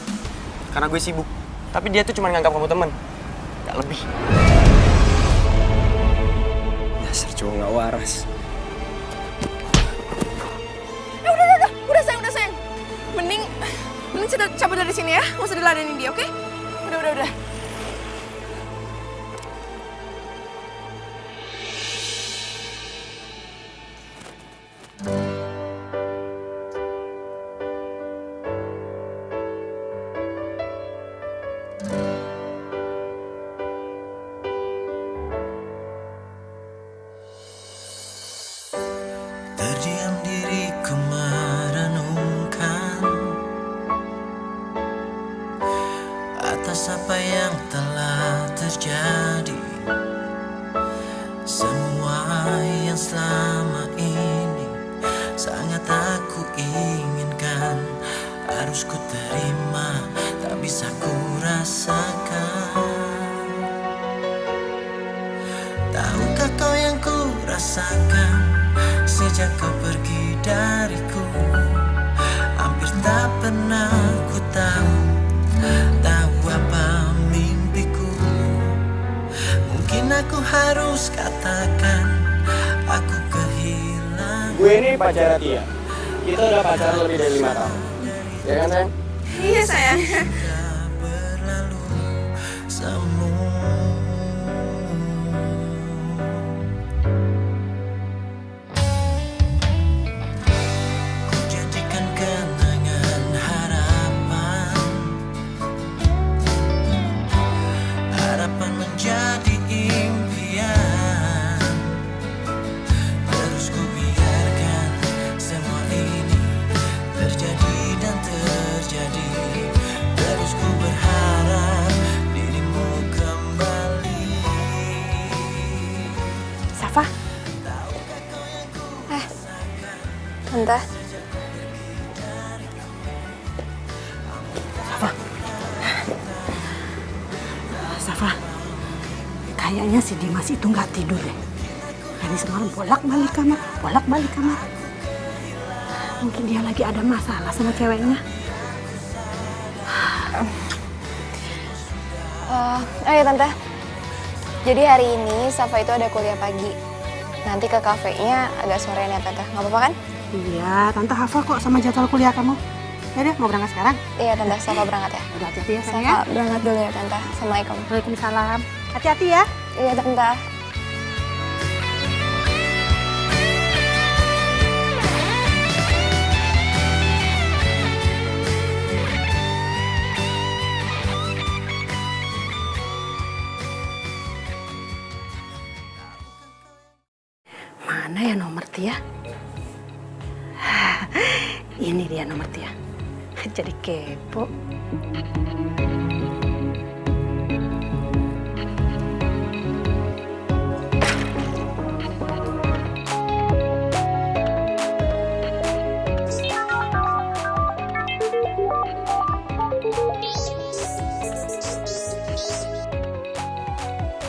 karena gue sibuk. Tapi dia tuh cuma nganggap kamu teman, gak lebih. Dasar cowok gak waras. Udah sayang. Mending kita cabut dari sini ya. Nggak usah diladenin dia, oke? Udah. inginkan, harus ku terima, tak bisa ku rasakan. Tahukah kau yang ku rasakan sejak kau pergi dariku? Hampir tak pernah ku tahu apa mimpiku. Mungkin aku harus katakan aku kehilangan. Gue ini pacar Tia. Kita udah pacaran lebih dari 5 tahun. Ya kan, sayang? Iya sayang. Berlalu semua. Ku jadikan kenangan harapan, harapan menjadi impian. Terus ku biarkan semua ini terjadi dan terjadi. Terus ku berharap dirimu kembali. Safa, Tante. Safa, kayaknya si Dimas itu nggak tidur deh. Dari semalam bolak-balik kamar. Mungkin dia lagi ada masalah sama ceweknya. Oh ya Tante. Jadi hari ini Safa itu ada kuliah pagi. Nanti ke kafenya agak sorean ya Tante. Nggak apa-apa kan? Iya, Tante hafal kok sama jadwal kuliah kamu. Ya deh, mau berangkat sekarang? Iya Tante, Safa berangkat ya. Udah hati-hati ya sayang. Safa berangkat dulu ya Tante. Assalamualaikum. Waalaikumsalam. Hati-hati ya. Iya Tante. Mana ya nomor Tia? Ini dia nomor Tia. Jadi kepo.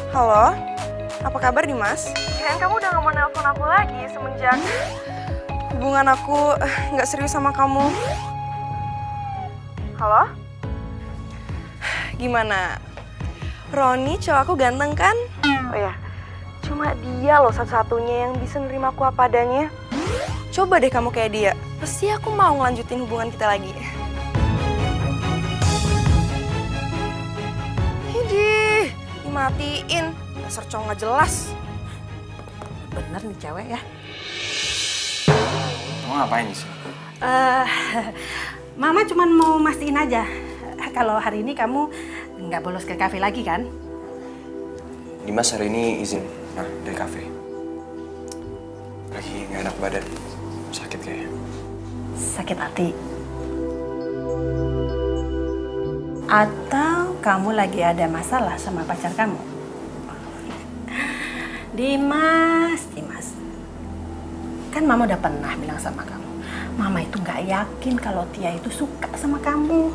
Halo, apa kabar Dimas? Kirain kamu udah gak mau nelpon aku lagi semenjak hubungan aku gak serius sama kamu. Halo? Gimana? Roni cowok aku ganteng kan? Oh ya, cuma dia loh satu-satunya yang bisa nerima aku apa adanya. Coba deh kamu kayak dia, pasti aku mau ngelanjutin hubungan kita lagi. Hidih, dimatiin. Dasar cowok gak jelas. Bener nih cewek ya. Mau ngapain sih? Mama cuma mau mastiin aja kalau hari ini kamu nggak bolos ke kafe lagi kan? Dimas hari ini izin dari kafe. Lagi nggak enak badan, sakit kayaknya. Sakit hati. Atau kamu lagi ada masalah sama pacar kamu? Dimas. Kan Mama udah pernah bilang sama kamu, Mama itu nggak yakin kalau Tia itu suka sama kamu,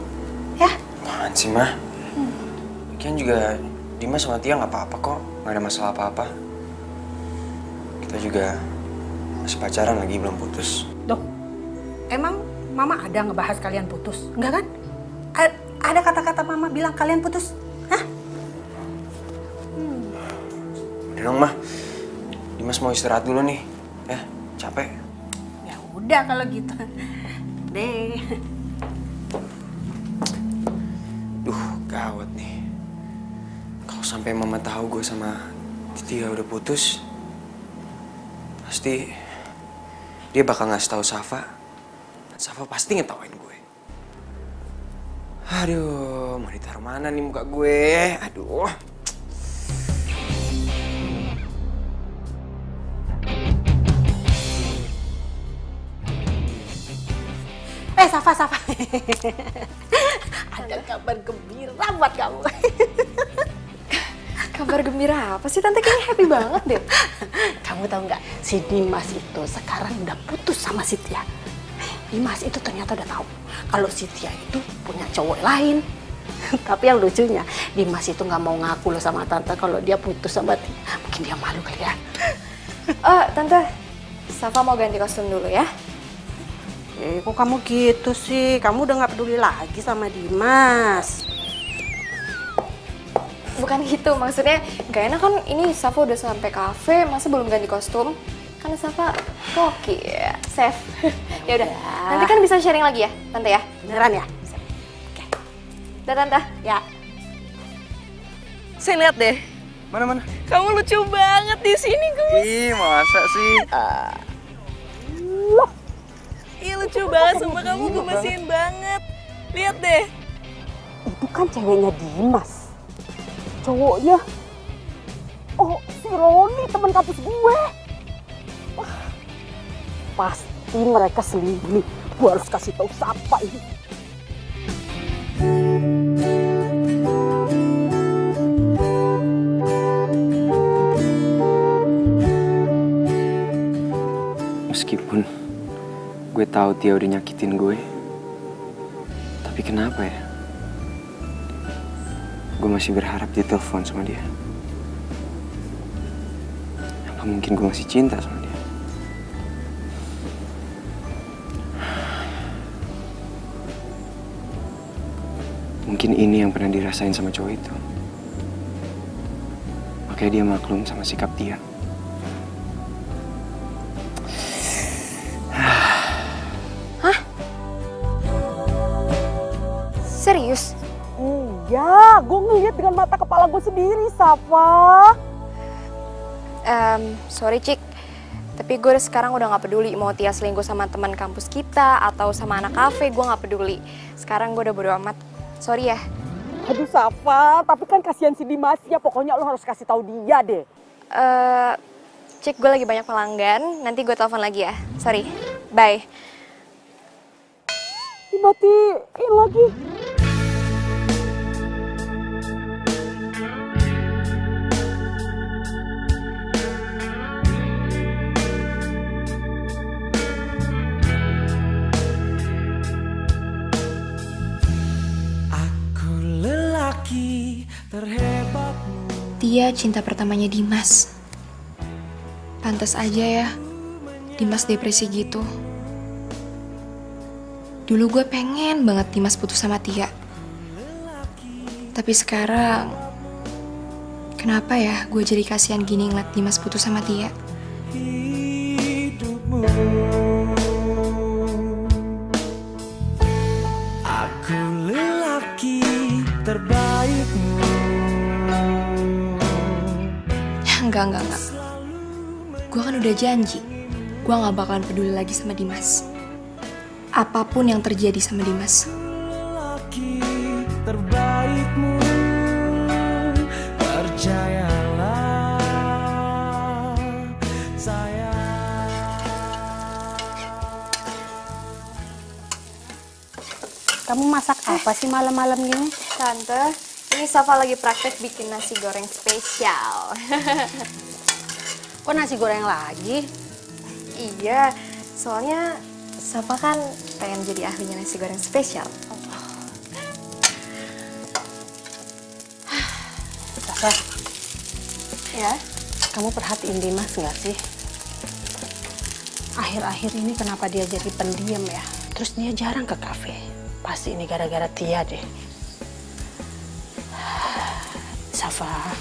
ya? Apaan sih, Mah? Lagian juga Dimas sama Tia nggak apa-apa kok, nggak ada masalah apa-apa. Kita juga masih pacaran lagi, belum putus. Duh, emang Mama ada ngebahas kalian putus? Enggak kan? Ada kata-kata Mama bilang kalian putus? Hah? Udah dong, Mah. Dimas mau istirahat dulu nih. Ya, capek. Ya udah kalau gitu. Deh. Duh, gawat nih. Kalau sampai Mama tahu gue sama Tia udah putus, pasti dia bakal ngasih tahu Safa. Dan Safa pasti ngetawain gue. Aduh, mau ditaruh mana nih muka gue? Aduh. Safa. Ada kabar gembira buat kamu. Kabar gembira apa sih Tante? Kayaknya happy banget deh. Kamu tahu nggak, si Dimas itu sekarang udah putus sama si Tia. Dimas itu ternyata udah tahu kalau si Tia itu punya cowok lain. Tapi yang lucunya, Dimas itu nggak mau ngaku loh sama tante kalau dia putus sama Tia. Mungkin dia malu kali ya. Tante, Safa mau ganti kostum dulu ya. Kok kamu gitu sih? Kamu udah nggak peduli lagi sama Dimas. Bukan gitu, maksudnya gak enak kan ini Safa udah sampai kafe, masa belum ganti kostum? Kan Safa koki ya, chef. Ya udah, nanti kan bisa sharing lagi ya, Tante ya? Beneran ya? Udah Tante? Ya. Saya lihat deh. Mana? Kamu lucu banget di sini, Gus. Ih, masa sih? Iya lucu banget, sumpah kamu gemesin banget. Lihat deh. Itu kan ceweknya Dimas. Cowoknya. Oh, si Roni teman kampus gue. Wah, pasti mereka selingkuh. Gue harus kasih tahu siapa ini. Meskipun gue tahu Tia udah nyakitin gue, tapi kenapa ya? Gue masih berharap ditelepon sama dia. Apa mungkin gue masih cinta sama dia? Mungkin ini yang pernah dirasain sama cowok itu. Makanya dia maklum sama sikap Tia. Serius? Iya, gue ngeliat dengan mata kepala gue sendiri, Safa. Sorry Cik, tapi gue sekarang udah gak peduli mau Tia selingkuh sama teman kampus kita atau sama anak kafe, gue gak peduli. Sekarang gue udah bodo amat. Sorry ya. Aduh Safa, tapi kan kasihan si Dimas ya. Pokoknya lo harus kasih tahu dia deh. Cik, gue lagi banyak pelanggan, nanti gue telepon lagi ya. Sorry, bye. Dimatiin lagi. Tia cinta pertamanya Dimas. Pantas aja ya, Dimas depresi gitu. Dulu gue pengen banget Dimas putus sama Tia. Tapi sekarang, kenapa ya gue jadi kasihan gini ngeliat Dimas putus sama Tia? Aku lelaki terbaikmu. Enggak. Gue kan udah janji, gue gak bakalan peduli lagi sama Dimas. Apapun yang terjadi sama Dimas. Lelaki terbaikmu, percayalah sayang. Kamu masak apa sih malam-malam gini? Tante, ini Safa lagi praktek bikin nasi goreng spesial. Kok nasi goreng lagi? Iya, soalnya Safa kan pengen jadi ahlinya nasi goreng spesial. Safa, Ya? kamu perhatiin Dimas nggak sih? Akhir-akhir ini kenapa dia jadi pendiam ya? Terus dia jarang ke kafe. Pasti ini gara-gara Tia deh. Safa,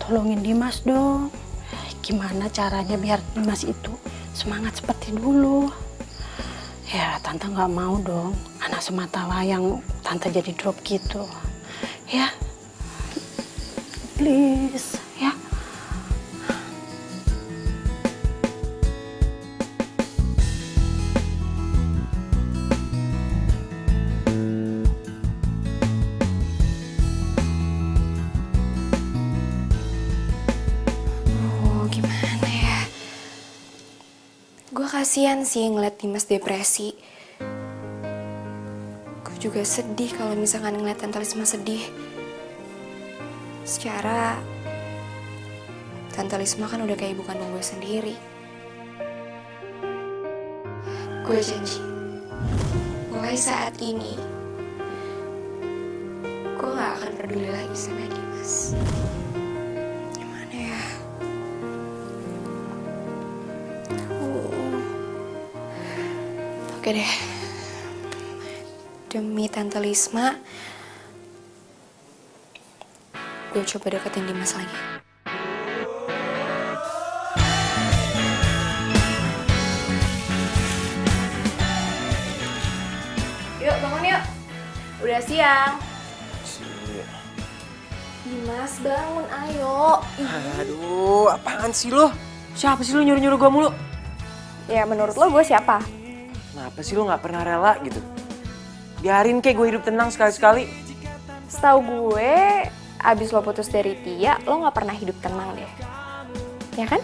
tolongin Dimas dong. Gimana caranya biar Dimas itu semangat seperti dulu? Ya, Tante nggak mau dong anak semata wayang Tante jadi drop gitu. Ya, please, ya. Gimana ya? Gue kasihan sih ngeliat Dimas depresi. Gue juga sedih kalau misalkan ngeliat Tante Lisma sedih. Secara Tante Lisma kan udah kayak ibu kandung gue sendiri. Gue janji, mulai saat ini, gue gak akan peduli lagi sama Dimas. Gimana ya? Oke deh. Demi Tante Lisma, gue coba deketin Dimas lagi. Yuk, bangun yuk. Udah siang. Dimas, bangun, ayo. Aduh, apaan sih lo? Siapa sih lo nyuruh-nyuruh gue mulu? Ya, menurut lo gue siapa? Kenapa sih lo gak pernah rela gitu? Biarin kayak gue hidup tenang sekali-sekali. Setahu gue, abis lo putus dari Tia, lo gak pernah hidup tenang deh. Ya kan?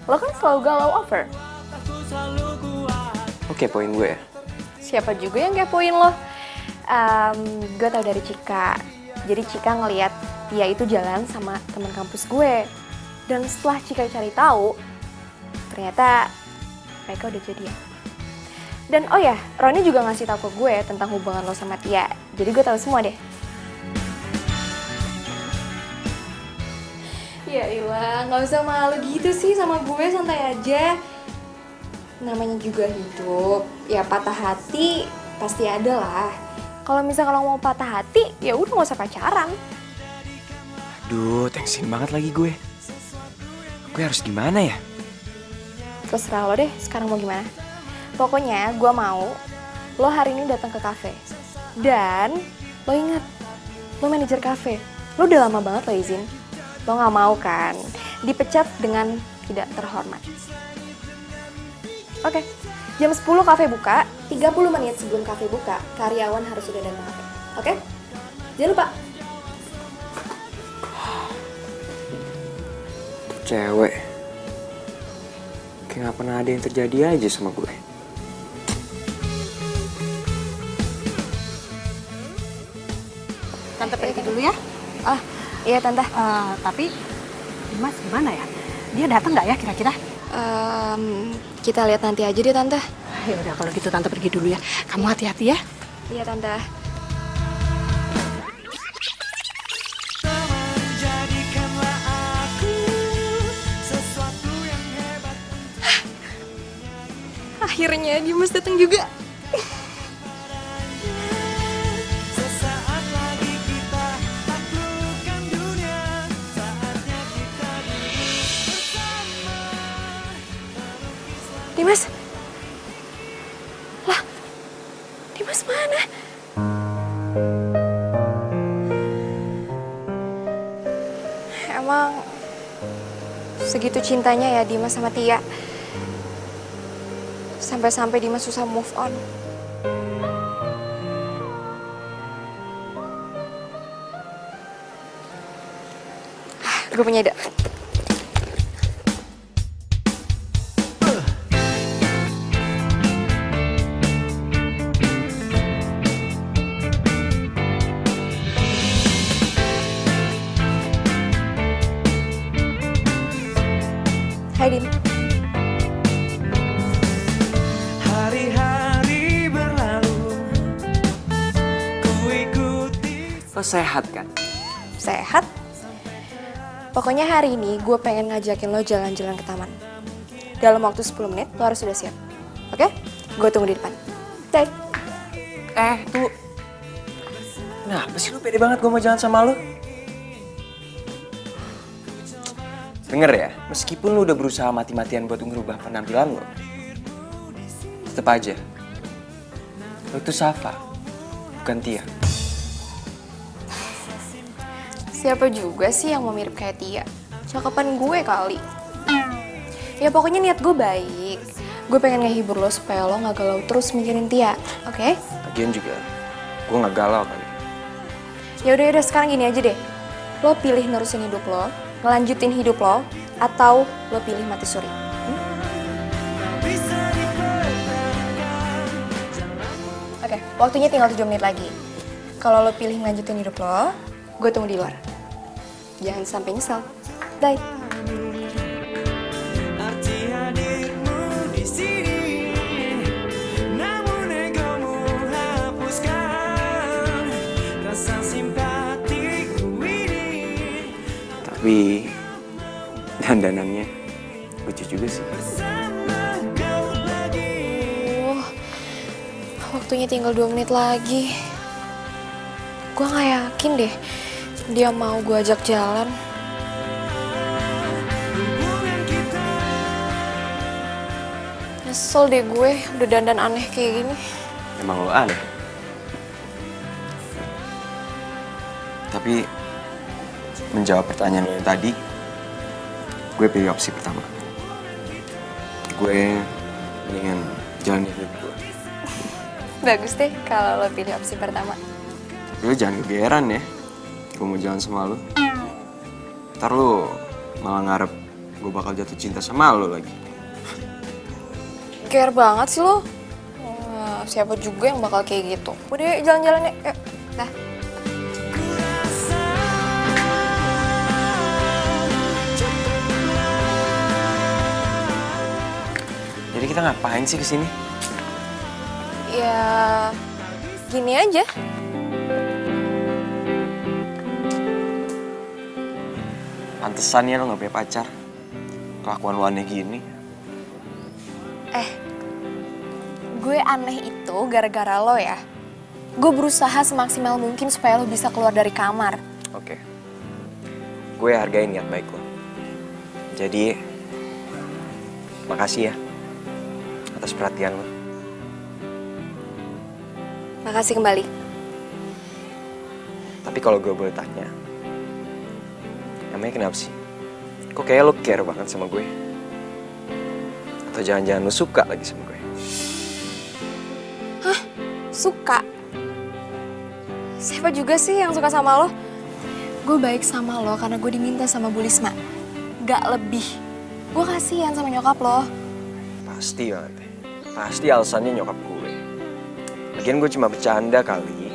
Lo kan selalu galau over. Oke, poin gue ya. Siapa juga yang kepoin lo? Gue tau dari Cika. Jadi Cika ngeliat Tia itu jalan sama teman kampus gue. Dan setelah Cika cari tahu, ternyata mereka udah jadian. Dan oh ya, Roni juga ngasih tahu ke gue tentang hubungan lo sama Tia. Jadi gue tahu semua deh. Ya ilah, gak usah malu gitu sih sama gue, santai aja. Namanya juga hidup, ya patah hati pasti ada lah. Kalau misalnya kalau mau patah hati, ya udah nggak usah pacaran. Aduh, tensin banget lagi gue. Gue harus gimana ya? Terserah lo deh, sekarang mau gimana? Pokoknya gue mau lo hari ini datang ke kafe. Dan lo ingat, lo manajer kafe. Lo udah lama banget lo izin. Lo gak mau kan dipecat dengan tidak terhormat. Oke, jam 10 kafe buka, 30 menit sebelum kafe buka, karyawan harus sudah datang kafe. Oke? Jangan lupa. Cewek. Kayak gak pernah ada yang terjadi aja sama gue. Tante pergi dulu ya. Ah, iya tante. Tapi Dimas gimana ya? Dia datang nggak ya kira-kira? Kita lihat nanti aja deh tante. Ya udah kalau gitu tante pergi dulu ya. Kamu hati-hati ya. Iya tante. Jadikanlah aku sesuatu yang hebat. Akhirnya Dimas datang juga. Sesaat lagi kita taklukkan dunia. Saatnya kita duduk bersama. Dimas. Lah, Dimas mana? Emang segitu cintanya ya Dimas sama Tia. Sampai-sampai Dimas susah move on. Gue punya ide. Hai Dim. Hari-hari berlalu, ku ikuti. Lo sehat kan? Sehat? Pokoknya hari ini gue pengen ngajakin lo jalan-jalan ke taman. Dalam waktu 10 menit lo harus sudah siap. Oke? Gue tunggu di depan. Bye. Tuh. Kenapa sih lu pede banget gue mau jalan sama lu? Denger ya, meskipun lu udah berusaha mati-matian buat ngerubah penampilan lu, tetep aja, lu itu Safa, bukan Tia. Siapa juga sih yang mau mirip kayak Tia? Cakepan gue kali. Ya pokoknya niat gue baik. Gue pengen ngehibur lo supaya lo gak galau terus mikirin Tia. Oke? Lagian juga, gue gak galau kali. Ya udah sekarang gini aja deh. Lo pilih nerusin hidup lo, ngelanjutin hidup lo, atau lo pilih mati suri. Oke, waktunya tinggal 7 menit lagi. Kalau lo pilih ngelanjutin hidup lo, gue tunggu di luar. Jangan sampai nyesel. Bye. Arti hadirmu di sini, namun egomu Tapi dandanannya lucu juga sih. Waktunya tinggal 2 menit lagi. Gue gak yakin deh dia mau gue ajak jalan. Nyesel deh gue udah dandan aneh kayak gini. Emang lo aneh. Tapi menjawab pertanyaan lo yang tadi, gue pilih opsi pertama. Gue mendingan jalan hidup gue. Bagus deh kalau lo pilih opsi pertama. Lo jangan kegeeran ya, gue mau jalan sama lo. Ntar lo malah ngarep gue bakal jatuh cinta sama lo lagi. Care banget sih lo. Siapa juga yang bakal kayak gitu. Udah jalan-jalan ya. Yuk. Dah. Jadi kita ngapain sih kesini? Ya gini aja. Pantesannya lo gak punya pacar. Kelakuan lo aneh gini. Gue aneh itu gara-gara lo ya. Gue berusaha semaksimal mungkin supaya lo bisa keluar dari kamar. Oke. Gue hargain niat baik lo. Jadi, makasih ya atas perhatian lo. Makasih kembali. Tapi kalau gue boleh tanya, emangnya kenapa sih? Kok kayak lo care banget sama gue? Atau jangan-jangan lo suka lagi sama gue? Suka? Siapa juga sih yang suka sama lo? Gue baik sama lo karena gue diminta sama Bu Lisma. Gak lebih. Gue kasihan sama nyokap lo. Pasti banget. Pasti alasannya nyokap gue. Lagian gue cuma bercanda kali.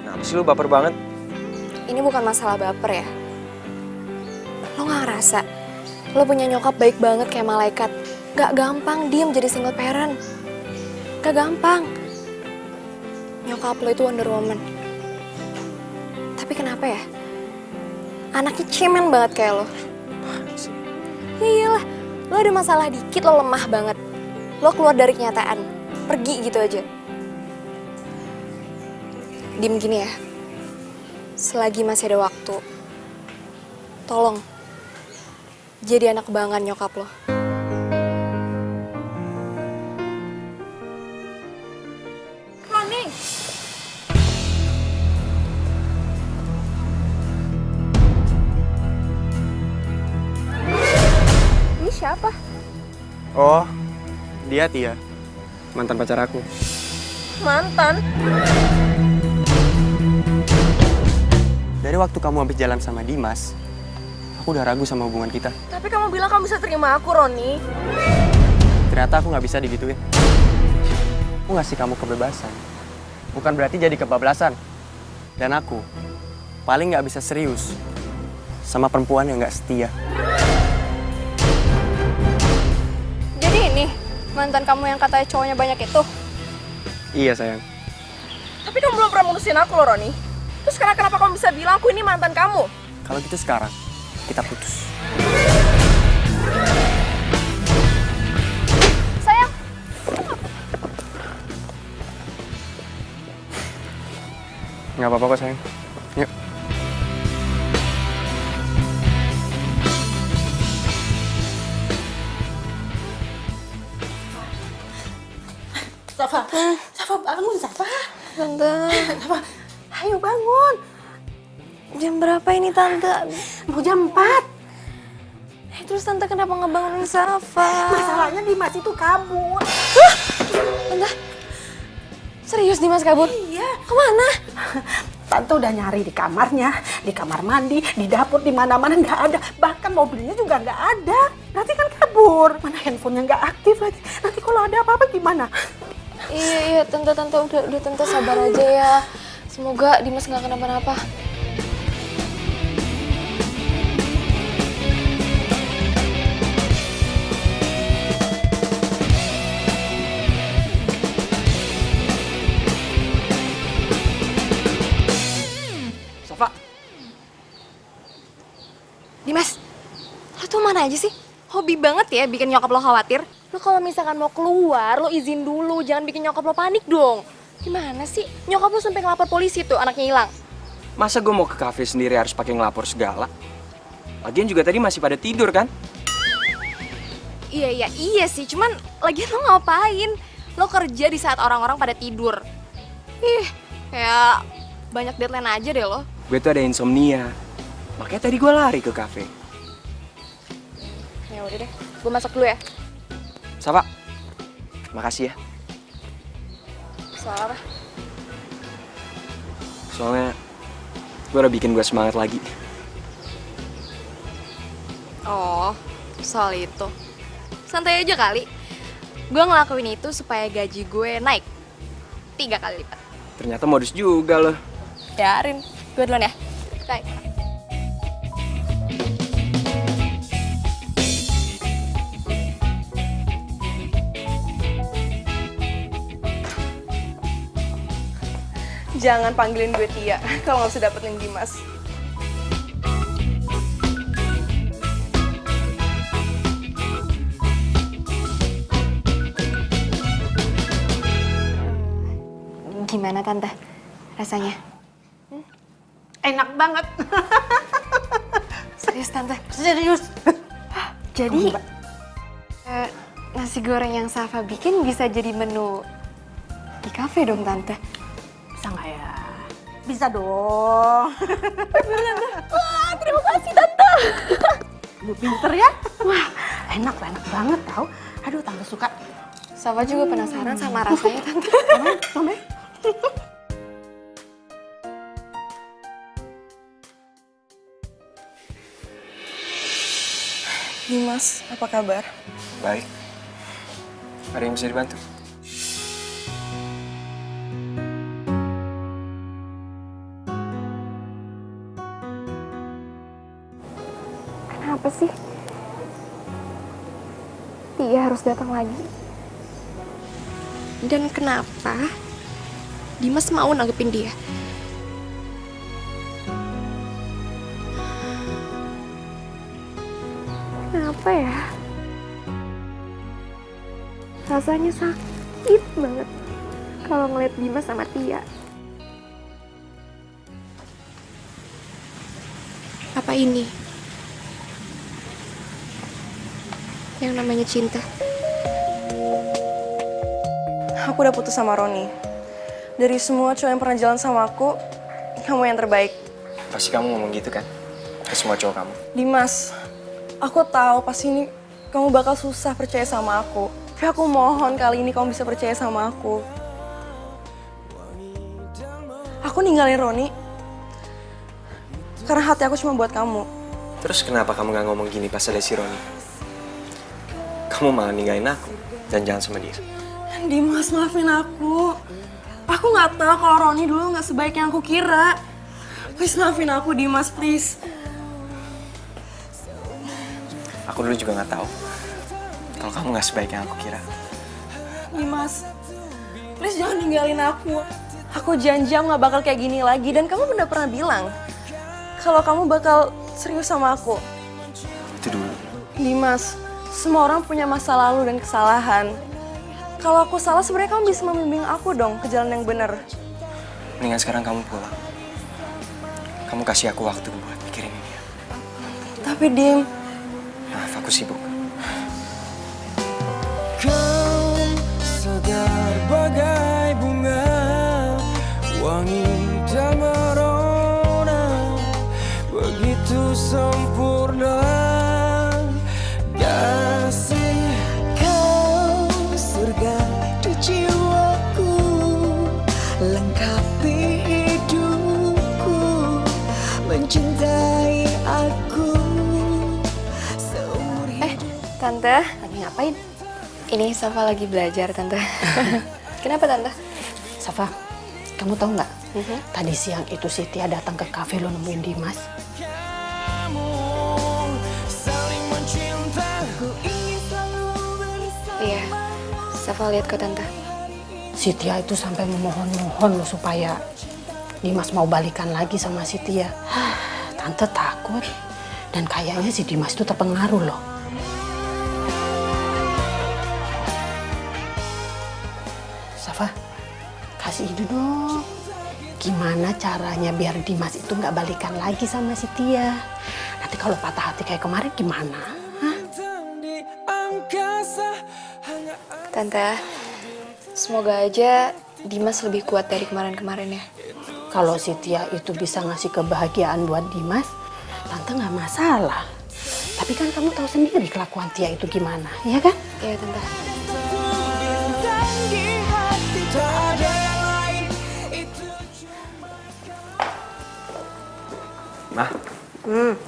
Kenapa sih lo baper banget? Ini bukan masalah baper ya. Lo gak ngerasa lo punya nyokap baik banget kayak malaikat. Gak gampang diem jadi single parent. Gak gampang. Nyokap lo itu Wonder Woman. Tapi kenapa ya? Anaknya cemen banget kayak lo. Ya iyalah, lo ada masalah dikit lo lemah banget. Lo keluar dari kenyataan, pergi gitu aja. Diem gini ya. Selagi masih ada waktu, tolong jadi anak kebanggaan nyokap lo. Ini siapa? Oh, dia Tia. Mantan pacar aku. Mantan? Dari waktu kamu habis jalan sama Dimas, aku udah ragu sama hubungan kita. Tapi kamu bilang kamu bisa terima aku, Roni. Ternyata aku nggak bisa digituin. Aku ngasih kamu kebebasan. Bukan berarti jadi kebablasan. Dan aku paling nggak bisa serius sama perempuan yang nggak setia. Jadi ini mantan kamu yang katanya cowoknya banyak itu? Iya sayang. Tapi kamu belum pernah mutusin aku loh, Roni. Terus sekarang kenapa kamu bisa bilang aku ini mantan kamu? Kalau gitu sekarang kita putus. Sayang. Nggak apa-apa kok sayang. Yuk. Safa, Safa bangun, Safa. Tante, Safa, ayo bangun. jam berapa ini Tante? Mau jam 4. Terus Tante kenapa ngebangunin Safa? Masalahnya Dimas itu kabur. Tante, serius Dimas kabur? Iya. Kemana? Tante udah nyari di kamarnya, di kamar mandi, di dapur, di mana-mana nggak ada. Bahkan mobilnya juga nggak ada. Nanti kan kabur. Mana handphonenya nggak aktif lagi. Nanti kalau ada apa-apa gimana? Iya, Tante udah Tante sabar aja ya. Semoga Dimas nggak kenapa-napa. Safa. Dimas, aja sih? Hobi banget ya bikin nyokap lo khawatir. Lo kalau misalkan mau keluar, lo izin dulu. Jangan bikin nyokap lo panik dong. Gimana sih? Nyokap lo sampai ngelapor polisi tuh anaknya hilang. Masa gue mau ke kafe sendiri harus pakai ngelapor segala? Lagian juga tadi masih pada tidur kan? Iya sih. Cuman lagian lo ngapain? Lo kerja di saat orang-orang pada tidur. Ih, kayak banyak deadline aja deh lo. Gue tuh ada insomnia. Makanya tadi gue lari ke kafe. Ya udah deh, gue masak dulu ya. Safa, makasih ya. Soal apa? Soalnya gue udah bikin gue semangat lagi. Oh, soal itu. Santai aja kali. Gue ngelakuin itu supaya gaji gue naik 3 kali lipat. Ternyata modus juga loh. Biarin, gue duluan ya. Bye. Jangan panggilin gue Tia kalau nggak bisa dapetin Dimas. Gimana tante rasanya? Enak banget. Serius tante? Serius. Jadi nasi goreng yang Safa bikin bisa jadi menu di kafe dong tante? Bisa nggak ya? Bisa dong. Wah, terima kasih tante. Lu pinter ya? Wah, enak banget tau. Aduh, tante suka. Safa juga penasaran sama rasanya tante. Mama. Dimas, apa kabar? Baik. Ada yang bisa dibantu? Kenapa sih? Tia harus datang lagi. Dan kenapa Dimas mau nanggepin dia? Kenapa ya? Rasanya sakit banget kalau ngeliat Dimas sama Tia. Apa ini yang namanya cinta? Aku udah putus sama Roni. Dari semua cowok yang pernah jalan sama aku, kamu yang terbaik. Pasti kamu ngomong gitu kan? Ke semua cowok kamu. Dimas, aku tahu pasti ini kamu bakal susah percaya sama aku. Tapi aku mohon kali ini kamu bisa percaya sama aku. Aku ninggalin Roni karena hati aku cuma buat kamu. Terus kenapa kamu gak ngomong gini pas ada si Roni? Kamu malah ninggalin aku dan jalan sama dia. Dimas, maafin aku. Aku nggak tahu kalau Roni dulu nggak sebaik yang aku kira. Please maafin aku, Dimas, please. Aku dulu juga nggak tahu kalau kamu nggak sebaik yang aku kira. Dimas, please jangan ninggalin aku. Aku janji aku nggak bakal kayak gini lagi. Dan kamu udah pernah bilang kalau kamu bakal serius sama aku. Itu dulu. Dimas, semua orang punya masa lalu dan kesalahan. Kalau aku salah, sebenarnya kamu bisa membimbing aku dong ke jalan yang benar. Mendingan sekarang kamu pulang. Kamu kasih aku waktu buat mikirin ini. Tapi Dim, Maaf, aku sibuk. Kau segar bagai bunga, wangi dan merona, begitu sempurna. Kasih kau surga di jiwaku, lengkapi hidupku, mencintai aku. Tante, Lagi ngapain? ini Safa lagi belajar tante. Kenapa tante? Safa, kamu tahu nggak? Tadi siang itu si Tia datang ke kafe lo nemuin Dimas. Iya, Safa lihat kok tante. Si Tia itu sampai memohon-mohon lo supaya Dimas mau balikan lagi sama si Tia. Tante takut. Dan kayaknya si Dimas itu terpengaruh loh. gimana caranya biar Dimas itu nggak balikan lagi sama si Tia. Nanti kalau patah hati kayak kemarin gimana? Hah? Tante, semoga aja Dimas lebih kuat dari kemarin-kemarin ya. Kalau si Tia itu bisa ngasih kebahagiaan buat Dimas, Tante nggak masalah. Tapi kan kamu tahu sendiri kelakuan Tia itu gimana, ya kan? Iya, Tante. Mah,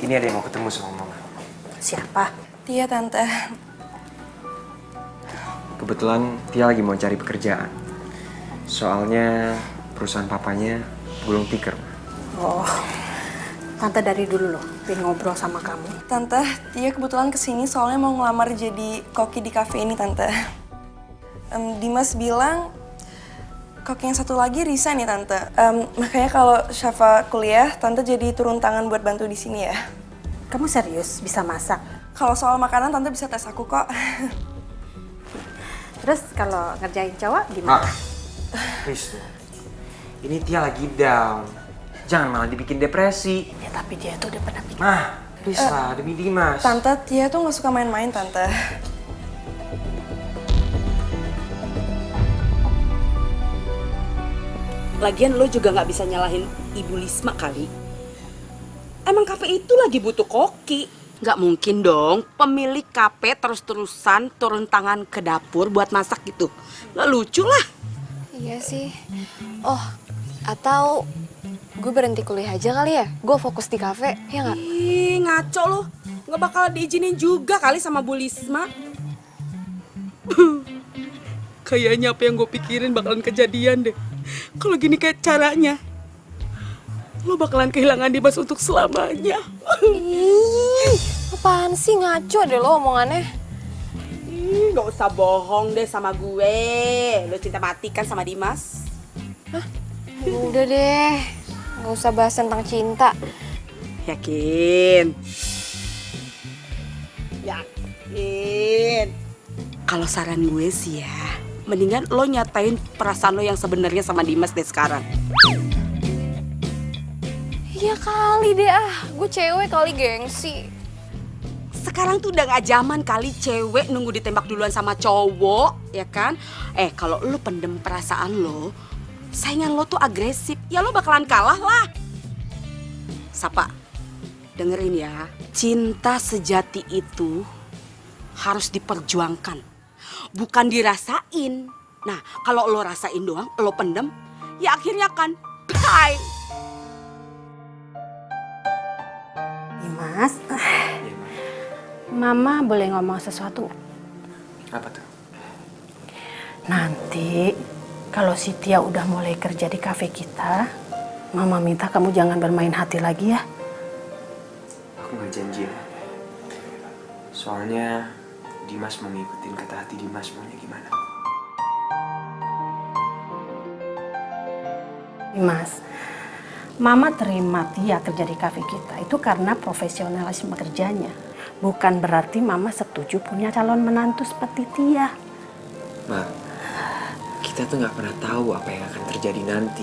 ini ada yang mau ketemu sama Mama. Siapa? Tia, Tante. Kebetulan Tia lagi mau cari pekerjaan. Soalnya perusahaan papanya gulung tikar. Oh, Tante dari dulu loh, pengen ngobrol sama kamu. Tante, Tia kebetulan kesini soalnya mau ngelamar jadi koki di cafe ini, Tante. Dimas bilang koki yang satu lagi resign nih, Tante. Makanya kalau Syafa kuliah, Tante jadi turun tangan buat bantu di sini ya. Kamu serius bisa masak? Kalau soal makanan, Tante bisa tes aku kok. Terus kalau ngerjain cowok gimana? Please dong. Ini Tia lagi down. Jangan malah dibikin depresi. Ya tapi dia itu udah pernah bikin. Mah, please lah demi Dimas. Tante, Tia tuh nggak suka main-main, Tante. Lagian lo juga nggak bisa nyalahin Ibu Lisma kali. Emang kafe itu lagi butuh koki. Nggak mungkin dong pemilik kafe terus-terusan turun tangan ke dapur buat masak gitu. Nggak lucu lah. Iya sih. Oh, atau gue berhenti kuliah aja kali ya? Gue fokus di kafe, ya nggak? Ih, ngaco lo. Nggak bakal diizinin juga kali sama Bu Lisma. Kayaknya apa yang gue pikirin bakalan kejadian deh. Kalau gini kayak caranya, lo bakalan kehilangan Dimas untuk selamanya. Ih, apaan sih, ngaco deh lo omongannya. Ih, nggak usah bohong deh sama gue. Lo cinta mati kan sama Dimas? Udah deh, nggak usah bahas tentang cinta. Yakin? Yakin? Kalau saran gue sih ya, mendingan lo nyatain perasaan lo yang sebenarnya sama Dimas deh sekarang. Iya kali deh gue cewek kali gengsi. Sekarang tuh udah gak zaman kali cewek nunggu ditembak duluan sama cowok, ya kan? Kalau lo pendem perasaan lo, saingan lo tuh agresif, ya lo bakalan kalah lah. Sapa, dengerin ya, cinta sejati itu harus diperjuangkan, bukan dirasain. Nah, kalau lo rasain doang, lo pendem, ya akhirnya kan bye. Dimas, Mama boleh ngomong sesuatu nggak? Apa tuh? Nanti kalau si Tia udah mulai kerja di kafe kita, Mama minta kamu jangan bermain hati lagi ya. Aku nggak janji ya. Soalnya Dimas mau ngikutin kata hati Dimas maunya gimana. Dimas, Mama terima Tia kerja di kafe kita itu karena profesionalisme kerjanya. Bukan berarti Mama setuju punya calon menantu seperti Tia. Ma, kita tuh nggak pernah tahu apa yang akan terjadi nanti.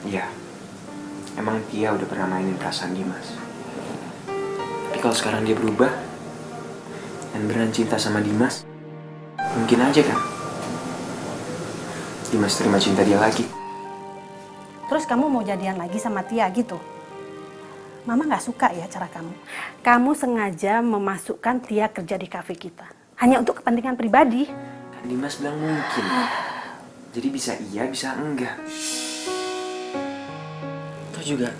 Ya, emang Tia udah pernah mainin perasaan Dimas. Tapi kalau sekarang dia berubah dan beneran cinta sama Dimas, mungkin aja kan Dimas terima cinta dia lagi. Terus kamu mau jadian lagi sama Tia gitu? Mama nggak suka ya cara kamu. Kamu sengaja memasukkan Tia kerja di kafe kita. Hanya untuk kepentingan pribadi. Kan Dimas bilang mungkin. Jadi bisa iya, bisa enggak. Toh juga,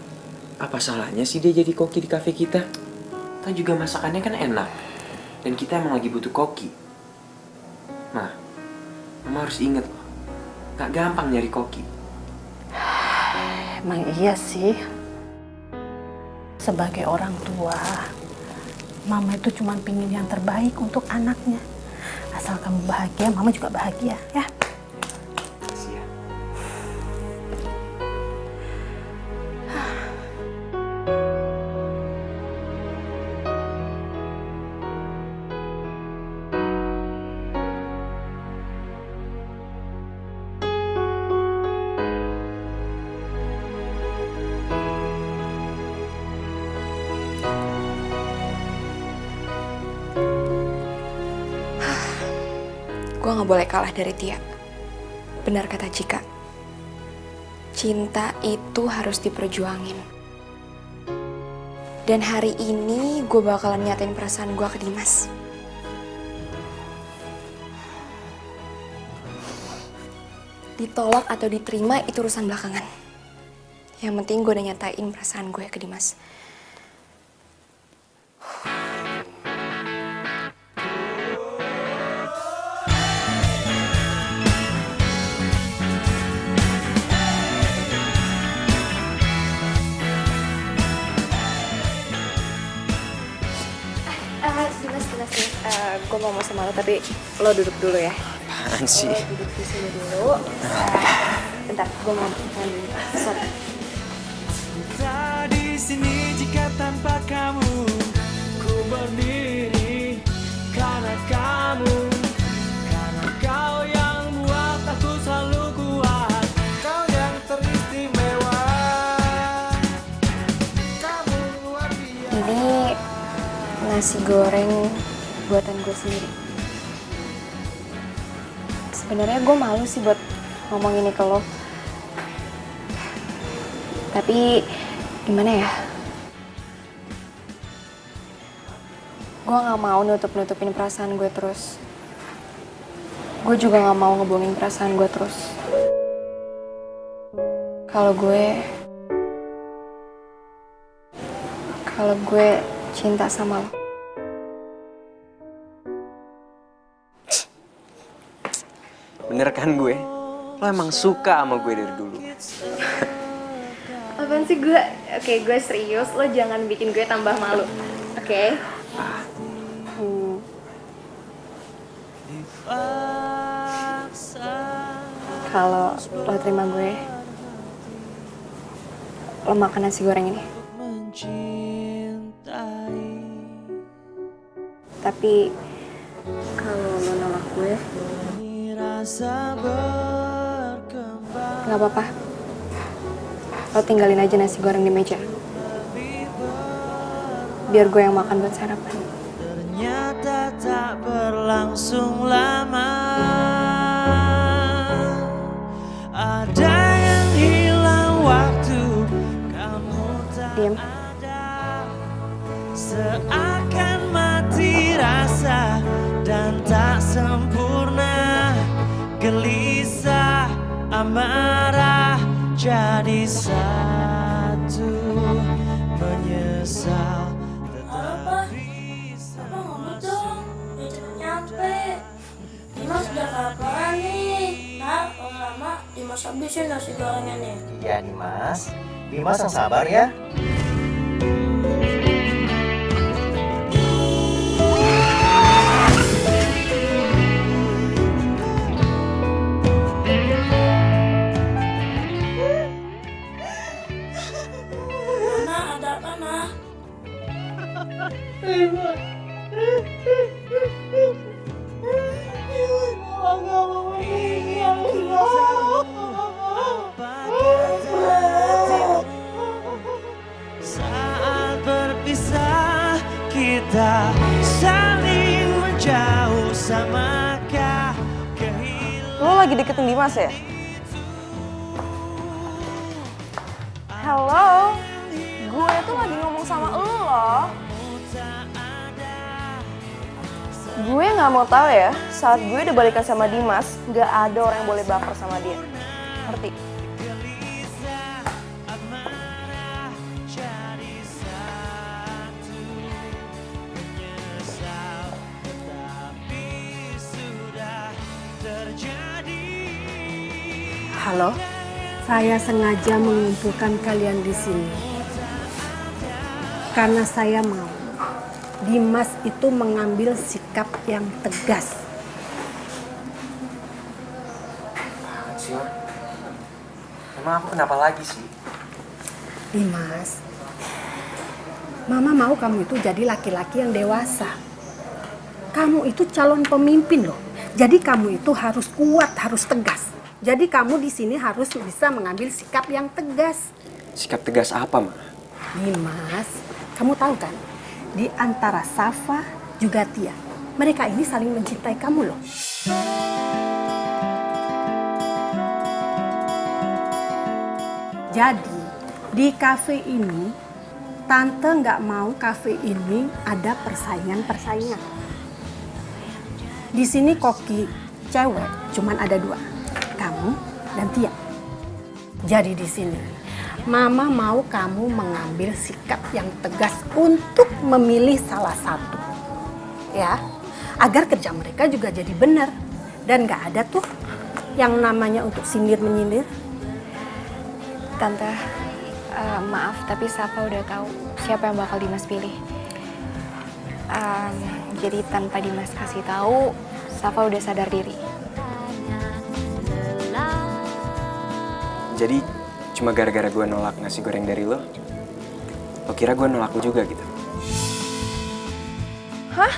apa salahnya sih dia jadi koki di kafe kita? Toh juga masakannya kan enak. Dan kita emang lagi butuh koki. Nah, Mama harus inget loh. Gak gampang nyari koki. Emang iya sih. Sebagai orang tua, Mama itu cuma pingin yang terbaik untuk anaknya. Asal kamu bahagia, Mama juga bahagia, ya. Makasih ya. gue gak boleh kalah dari Tia. Benar kata Cika. Cinta itu harus diperjuangin. Dan hari ini gue bakalan nyatain perasaan gue ke Dimas. Ditolak atau diterima itu urusan belakangan. Yang penting gue udah nyatain perasaan gue ke Dimas. Dimas. Gue mau sama lo, tapi lo duduk dulu ya. Apaan sih? Lo duduk di sini dulu. Bentar, gue mau dulu. Sorry. Tak di sini jika tanpa kamu, ku berdiri karena kamu, karena kau yang buat aku selalu kuat, kau yang teristimewa, kamu luar biasa. Ini nasi goreng buatan gue sendiri. Sebenarnya gue malu sih buat ngomong ini ke lo. Tapi gimana ya? Gue gak mau nutup-nutupin perasaan gue terus. Gue juga gak mau ngebohongin perasaan gue terus. Kalau gue cinta sama lo. Bener kan gue? Lo emang suka sama gue dari dulu. Apaan sih gue? Oke, gue serius. Lo jangan bikin gue tambah malu. Oke? Kalau lo terima gue, lo makan nasi goreng ini. Tapi kalau lo nolak gue, nggak apa-apa. Lo tinggalin aja nasi goreng di meja. Biar gue yang makan buat sarapan. Ternyata tak berlangsung lama. Ada yang hilang waktu, kamu tak Diam. ada. Seakan mati rasa dan tak sempurna. Gelisah, amarah jadi satu, menyesal tetapi semua Udah cepet nyampe. Dimas udah kelaparan nih. Nah, kalau lama Dimas habisin nasi gorengnya nih. Iya Dimas yang sabar ya. Nah, ada apa nah? Saat berpisah kita saling menjauh, samakah kehilangan. Lo lagi deketin Dimas ya? Halo, gue tuh lagi ngomong sama lo loh. Gue nggak mau tahu ya, saat gue udah balikan sama Dimas, nggak ada orang yang boleh baper sama dia. Ngerti? Halo, saya sengaja mengumpulkan kalian di sini karena saya mau Dimas itu mengambil sikap yang tegas. Apaan sih, Ma? Emang aku kenapa lagi sih? Dimas, Mama mau kamu itu jadi laki-laki yang dewasa. Kamu itu calon pemimpin loh. Jadi kamu itu harus kuat, harus tegas. Jadi kamu di sini harus bisa mengambil sikap yang tegas. Sikap tegas apa, Ma? Dimas, kamu tahu kan? Di antara Safa juga Tia, mereka ini saling mencintai kamu loh. Jadi di kafe ini tante nggak mau kafe ini ada persaingan. Di sini koki cewek cuman ada 2, kamu dan Tia. Jadi di sini Mama mau kamu mengambil sikap yang tegas untuk memilih salah satu, ya, agar kerja mereka juga jadi benar dan nggak ada tuh yang namanya untuk sindir menyindir. Tante, maaf tapi Safa udah tahu siapa yang bakal Dimas pilih. Jadi tanpa Dimas kasih tahu, Safa udah sadar diri. Jadi cuma gara-gara gue nolak nasi goreng dari lo kira gue nolak lo juga gitu? Hah?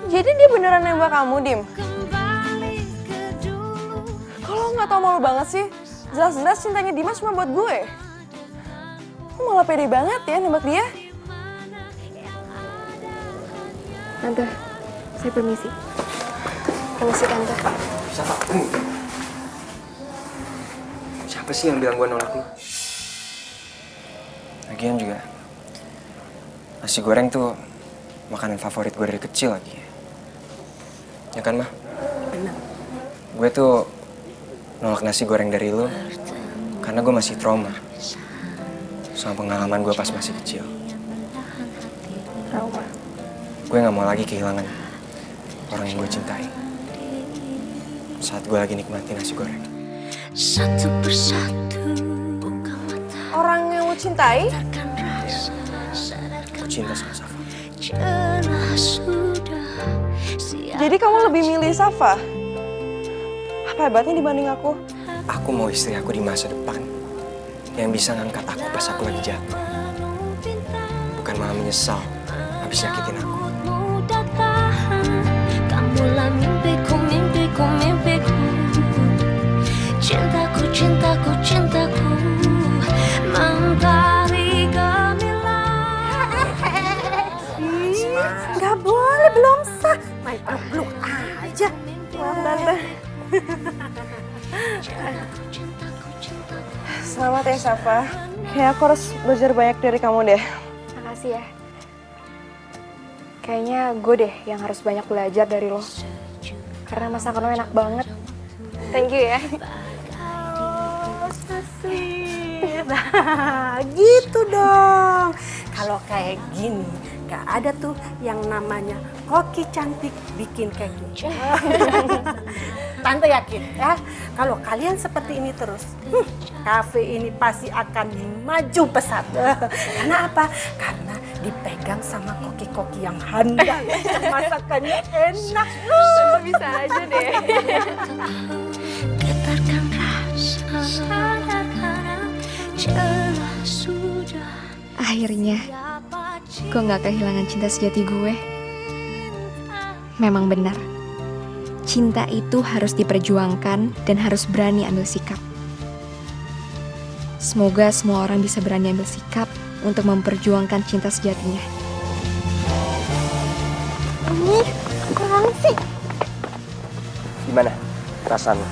Jadi dia beneran nembak kamu, Dim? Kalau nggak tau malu banget sih, jelas-jelas cintanya Dimas cuma buat gue. Kok malah pede banget ya nembak dia? Tante, saya permisi. Permisi, Tante. Siapa sih yang bilang gue nolak lo? Lagian juga, nasi goreng tuh makanan favorit gue dari kecil lagi. Ya kan, Mah? Benar. Gue tuh nolak nasi goreng dari lo karena gue masih trauma sama pengalaman gue pas masih kecil. Trauma? Gue gak mau lagi kehilangan orang yang gue cintai saat gue lagi nikmati nasi goreng. Satu persatu buka mata. Orang yang lo cintai? Gue cinta sama Safa. Jelas sudah. Jadi kamu lebih milih Safa? Apa hebatnya dibanding aku? Aku mau istri aku di masa depan yang bisa ngangkat aku pas aku lagi jatuh. Bukan malah menyesal habis nyakitin aku. Mudah tahan. Kamulah mimpiku, mimpiku, mimpiku. Cintaku, cintaku, cintaku. Mentari gemilang. Nggak boleh, belum sah. Main peluk aja. Maaf, Tante. Selamat ya, Safa. Kayak aku harus belajar banyak dari kamu deh. Makasih ya. Kayaknya gue deh yang harus banyak belajar dari lo. Karena masakan lo enak banget. Thank you ya. Nah, gitu dong. Kalau kayak gini, gak ada tuh yang namanya koki cantik bikin kayak gini. Tante yakin ya, kalau kalian seperti ini terus, kafe ini pasti akan maju pesat. Karena apa? Karena dipegang sama koki-koki yang handal. Masakannya enak. Bisa aja deh. Getarkan rasa. Jelas sudah. Akhirnya, gue gak kehilangan cinta sejati gue. Memang benar, cinta itu harus diperjuangkan dan harus berani ambil sikap. Semoga semua orang bisa berani ambil sikap untuk memperjuangkan cinta sejatinya. Kurang sih. Gimana perasaan lo?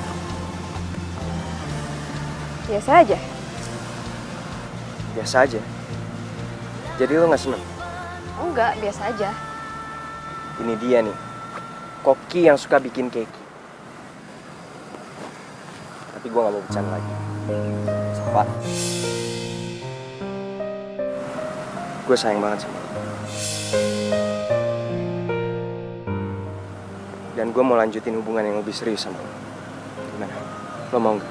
Biasa aja. Biasa aja. Jadi lo gak seneng? Enggak, biasa aja. Ini dia nih, koki yang suka bikin keki. Tapi gue gak mau bercanda lagi. Safa, gue sayang banget sama lo. Dan gue mau lanjutin hubungan yang lebih serius sama lo. Gimana? Lo mau gak?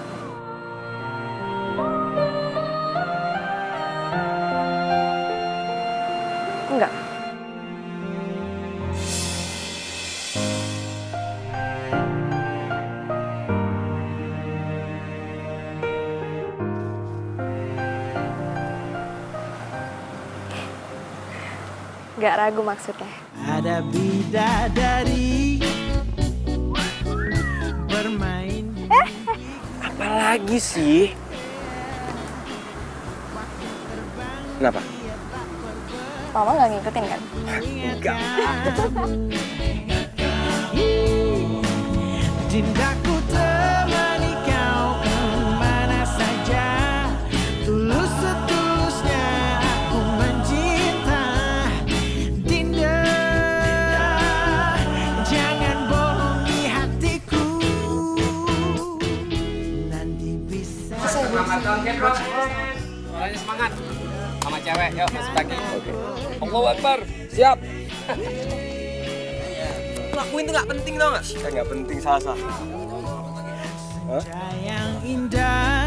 Enggak. Gak ragu maksudnya. Ada bidadari bermain. Apalagi sih? Kenapa? Mama gak ngikutin kan? Enggak. Dinda ku temani kau kemana saja. Tulus setulusnya aku mencinta Dinda. Jangan bohongi hatiku. Nanti bisa. Semangat sama cewek, yuk masuk lagi. Allahu Akbar, siap. Lakuin tuh nggak penting tau nggak? Nggak penting, salah. Yang indah